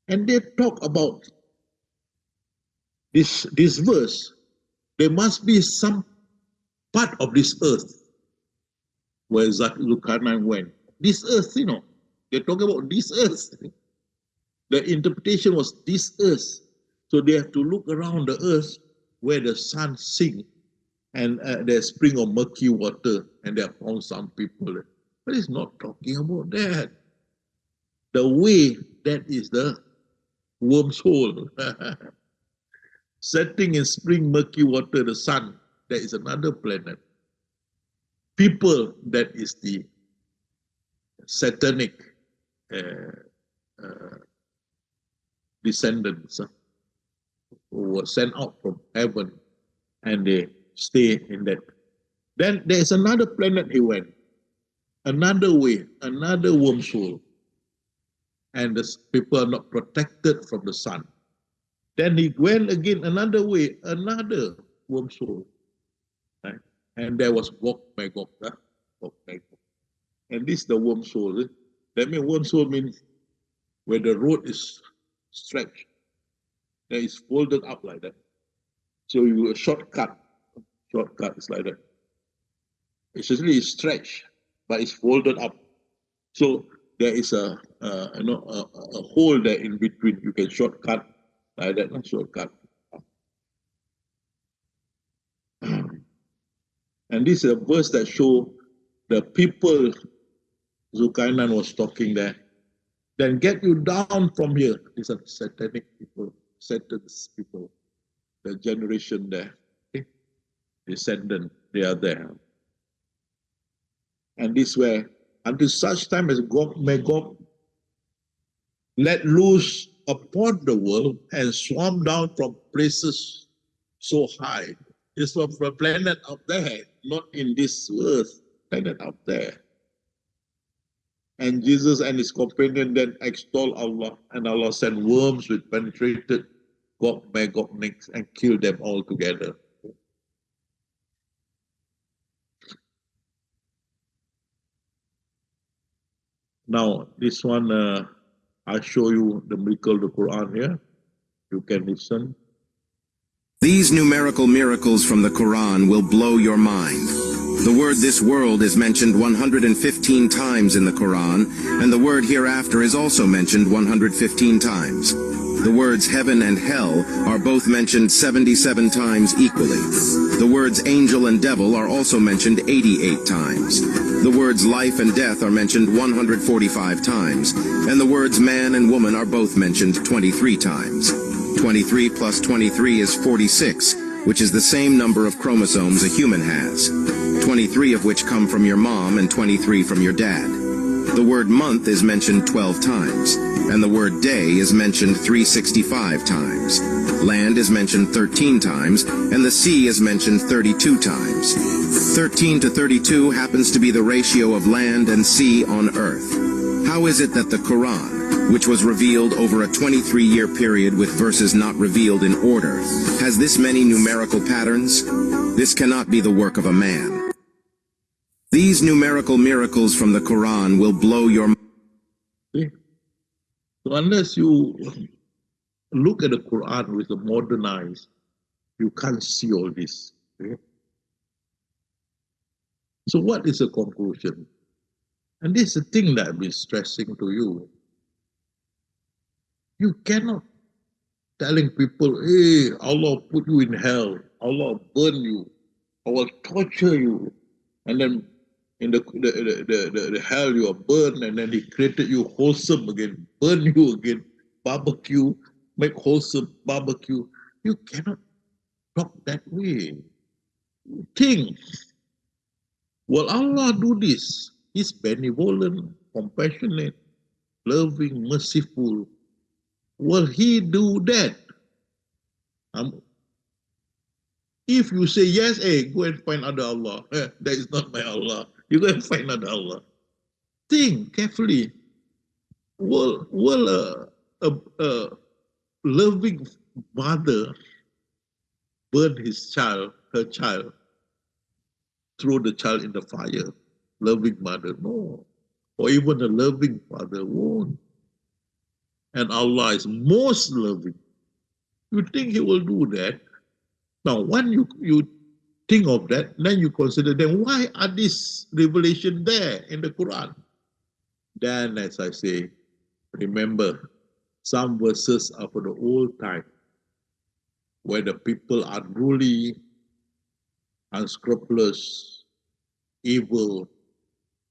And they talk about this verse. There must be some part of this earth where Zulkarnain went. This earth, they talk about this earth. The interpretation was this earth. So they have to look around the earth where the sun sinks and there's spring of murky water and they have found some people. But it's not talking about that. The way, that is the worm's hole. Setting in spring murky water, the sun, that is another planet. People, that is the satanic descendants who were sent out from heaven and they stay in that. Then there is another planet he went, another way, another wormhole, and the people are not protected from the sun. Then he went again another way, another wormhole, right? And there was Gog Magog, and this is the wormhole. That means wormhole means where the road is stretched, that is folded up like that. So you a shortcut is like that. It's actually stretched, but it's folded up. So there is a hole there in between. You can shortcut like that, not shortcut. And this is a verse that shows the people Zulkarnain was talking there. Then get you down from here. These are satanic people, Satan's people, the generation there, okay? Descendant, they are there. And this way, until such time as Gog Magog let loose upon the world and swarm down from places so high. It's from a planet up there, not in this earth, planet up there. And Jesus and his companion then extol Allah, and Allah sent worms which penetrated Gog Magog necks and killed them all together. Now, this one, I'll show you the miracle of the Quran here. You can listen. These numerical miracles from the Quran will blow your mind. The word "this world" is mentioned 115 times in the Quran, and the word "hereafter" is also mentioned 115 times. The words "heaven" and "hell" are both mentioned 77 times equally. The words "angel" and "devil" are also mentioned 88 times. The words "life" and "death" are mentioned 145 times, and the words "man" and "woman" are both mentioned 23 times. 23 plus 23 is 46, which is the same number of chromosomes a human has, 23 of which come from your mom and 23 from your dad. The word "month" is mentioned 12 times, and the word "day" is mentioned 365 times. Land is mentioned 13 times, and the sea is mentioned 32 times. 13 to 32 happens to be the ratio of land and sea on earth. How is it that the Quran, which was revealed over a 23-year period with verses not revealed in order, has this many numerical patterns? This cannot be the work of a man. These numerical miracles from the Quran will blow your mind. So unless you look at the Quran with the modern eyes, you can't see all this. Okay? So what is the conclusion? And this is the thing that I've been stressing to you. You cannot telling people, hey, Allah put you in hell, Allah burn you, Allah torture you, and then in the hell you are burned, and then He created you wholesome again, burn you again, barbecue, make wholesome barbecue. You cannot talk that way. Think, will Allah do this? He's benevolent, compassionate, loving, merciful. Will He do that? If you say yes, hey, go and find other Allah. That is not my Allah. You go and find other Allah. Think carefully. Will a loving mother burn her child, throw the child in the fire? Loving mother, no. Or even a loving father won't. And Allah is most loving. You think He will do that? Now, when you think of that, then you consider, then why are these revelation there in the Quran? Then, as I say, remember, some verses are for the old time, where the people are unruly, unscrupulous, evil,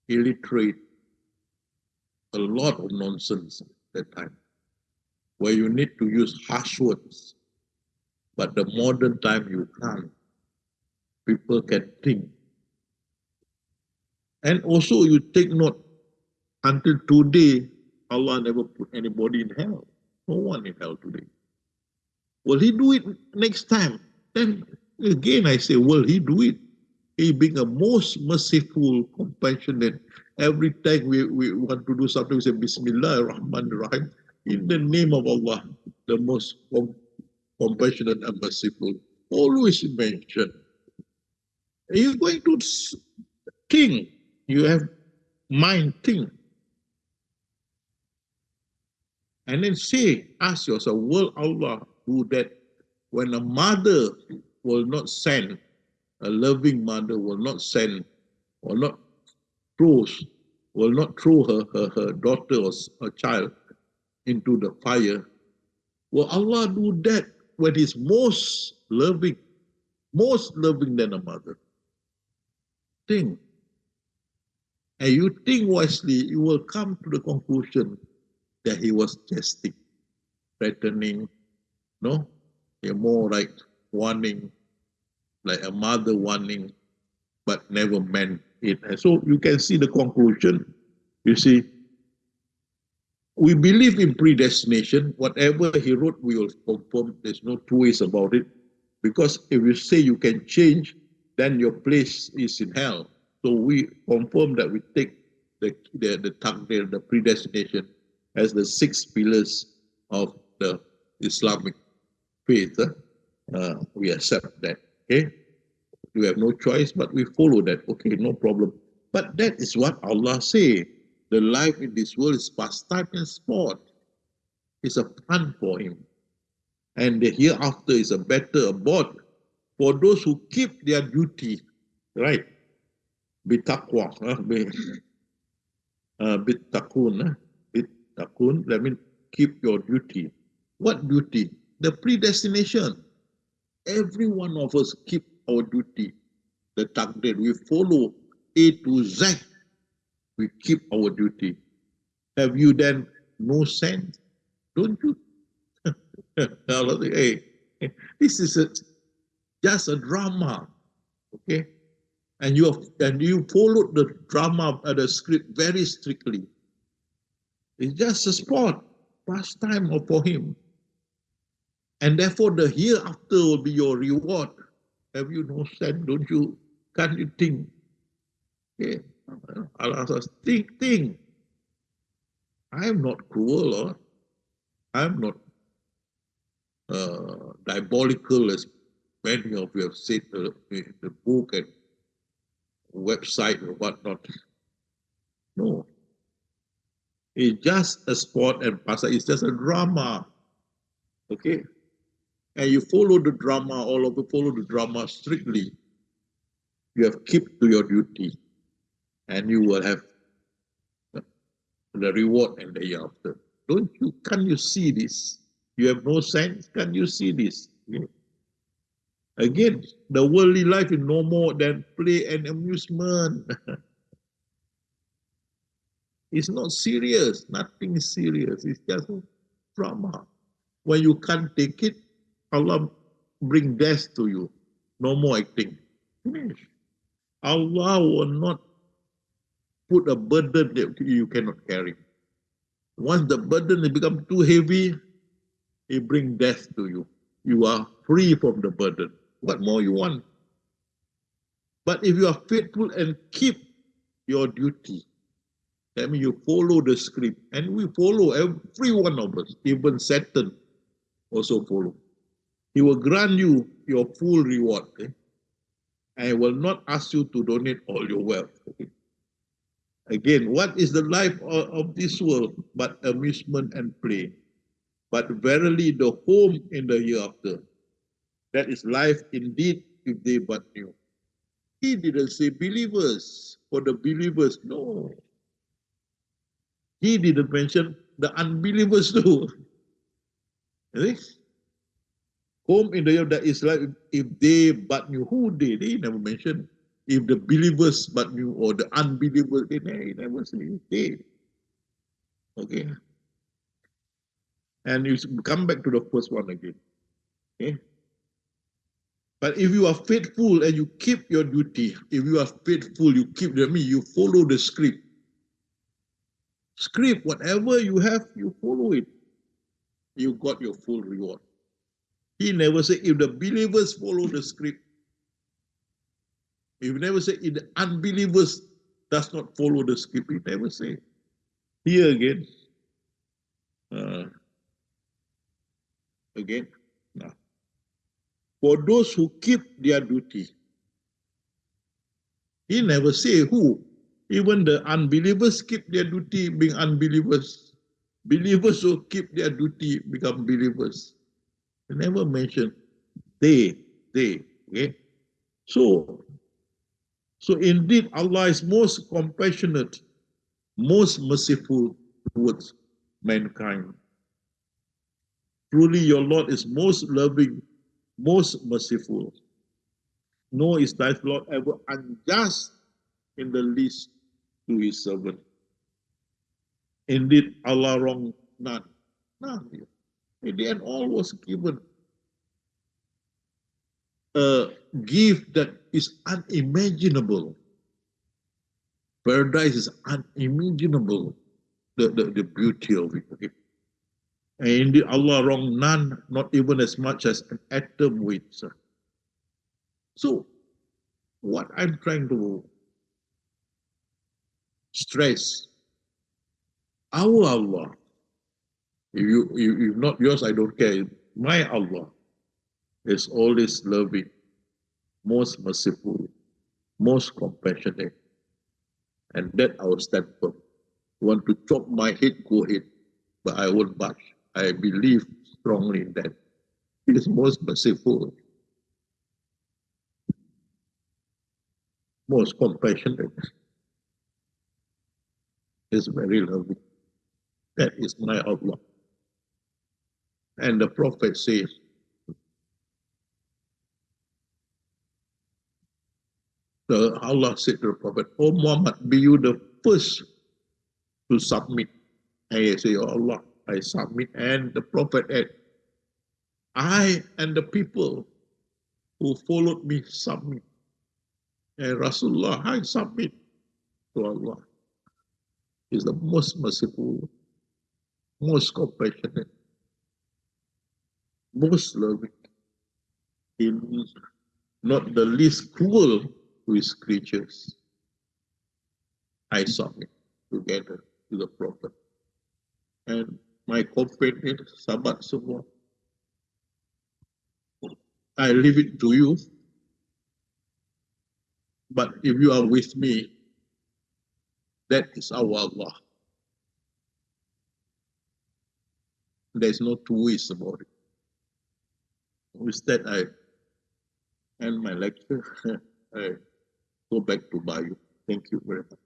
illiterate, a lot of nonsense at that time, where you need to use harsh words. But the modern time you can't. People can think. And also you take note, until today, Allah never put anybody in hell. No one in hell today. Will He do it next time? Then again I say, will He do it? He being a most merciful, compassionate. Every time we want to do something, we say Bismillah ar-Rahman ar-Rahim. In the name of Allah, the most compassionate and merciful. Always mention. You're going to think. You have mind, think. And then say, ask yourself, will Allah do that? When a mother will not send, a loving mother will not send, will not throw her daughter or her child into the fire, will Allah do that when He's most loving than a mother? Think. And you think wisely, you will come to the conclusion that He was jesting, threatening, no? You're more like warning, like a mother warning, but never meant it. And so you can see the conclusion. You see, we believe in predestination. Whatever He wrote, we will confirm. There's no two ways about it. Because if you say you can change, then your place is in hell. So we confirm that we take the takdir, the predestination, as the 6 pillars of the Islamic faith. We accept that. Okay, we have no choice, but we follow that. Okay, no problem. But that is what Allah say. The life in this world is pastime and sport. It's a fun for him. And the hereafter is a better abode for those who keep their duty, right? Bitaqwa, bitakun, bitakun, that means keep your duty. What duty? The predestination. Every one of us keep our duty. The takdir, we follow A to Z. We keep our duty. Have you then no sense? Don't you? Hey, this is just a drama, okay? And you followed the drama, the script very strictly. It's just a sport, pastime for him. And therefore the hereafter will be your reward. Have you no sense? Don't you? Can't you think? Okay. Allah says, think. I am not cruel, or I am not diabolical, as many of you have said in the book and website or whatnot. No. It's just a sport and pastime. It's just a drama. Okay? And you follow the drama, all of you follow the drama strictly. You have kept to your duty. And you will have the reward and the hereafter. Can't you see this? You have no sense? Can you see this? Okay. Again, the worldly life is no more than play and amusement. It's not serious. Nothing is serious. It's just drama. When you can't take it, Allah bring death to you. No more acting. Finish. Allah will not put a burden that you cannot carry. Once the burden has become too heavy, it brings death to you. You are free from the burden. What more you want? But if you are faithful and keep your duty, that means you follow the script. And we follow, every one of us, even Satan also follow. He will grant you your full reward. Okay? And will not ask you to donate all your wealth. Okay? Again, what is the life of this world but amusement and play? But verily the home in the hereafter. That is life indeed, if they but knew. He didn't say believers. For the believers, no. He didn't mention the unbelievers too. Home in the hereafter is like if they but knew. Who they? They never mentioned. If the believers but knew, or the unbelievers, they never say they. Okay. And you come back to the first one again. Okay. But if you are faithful and you keep your duty, if you are faithful, you keep, I mean, you follow the script. Script, whatever you have, you follow it. You got your full reward. He never said if the believers follow the script. He never say if the unbelievers does not follow the script. He never say. Here again. Again. Now. For those who keep their duty. He never say who. Even the unbelievers keep their duty being unbelievers. Believers who keep their duty become believers. He never mention they. Okay? So indeed Allah is most compassionate, most merciful towards mankind. Truly your Lord is most loving, most merciful. Nor is thy Lord ever unjust in the least to his servant. Indeed, Allah wronged none. None. In the end, all was given. A gift that is unimaginable. Paradise is unimaginable. The beauty of it. Okay? And indeed, Allah wronged none, not even as much as an atom weight. So, what I'm trying to stress, our Allah, if not yours, I don't care. My Allah is always loving, most merciful, most compassionate. And that I will stand firm. Want to chop my head, go ahead, but I won't budge. I believe strongly that He is most merciful, most compassionate, is very loving. That is my Allah. And the Prophet says, Allah said to the Prophet, "Oh Muhammad, be you the first to submit." And he said, "Oh Allah, I submit." And the Prophet said, "I and the people who followed me submit." And Rasulullah, I submit to Allah. He is the most merciful, most compassionate, most loving. He is not the least cruel to his creatures. I submit together to the Prophet. And my companion, sahabat semua, I leave it to you. But if you are with me, that is our Allah. There's no two ways about it. With that, I end my lecture. I go back to Bayu. Thank you very much.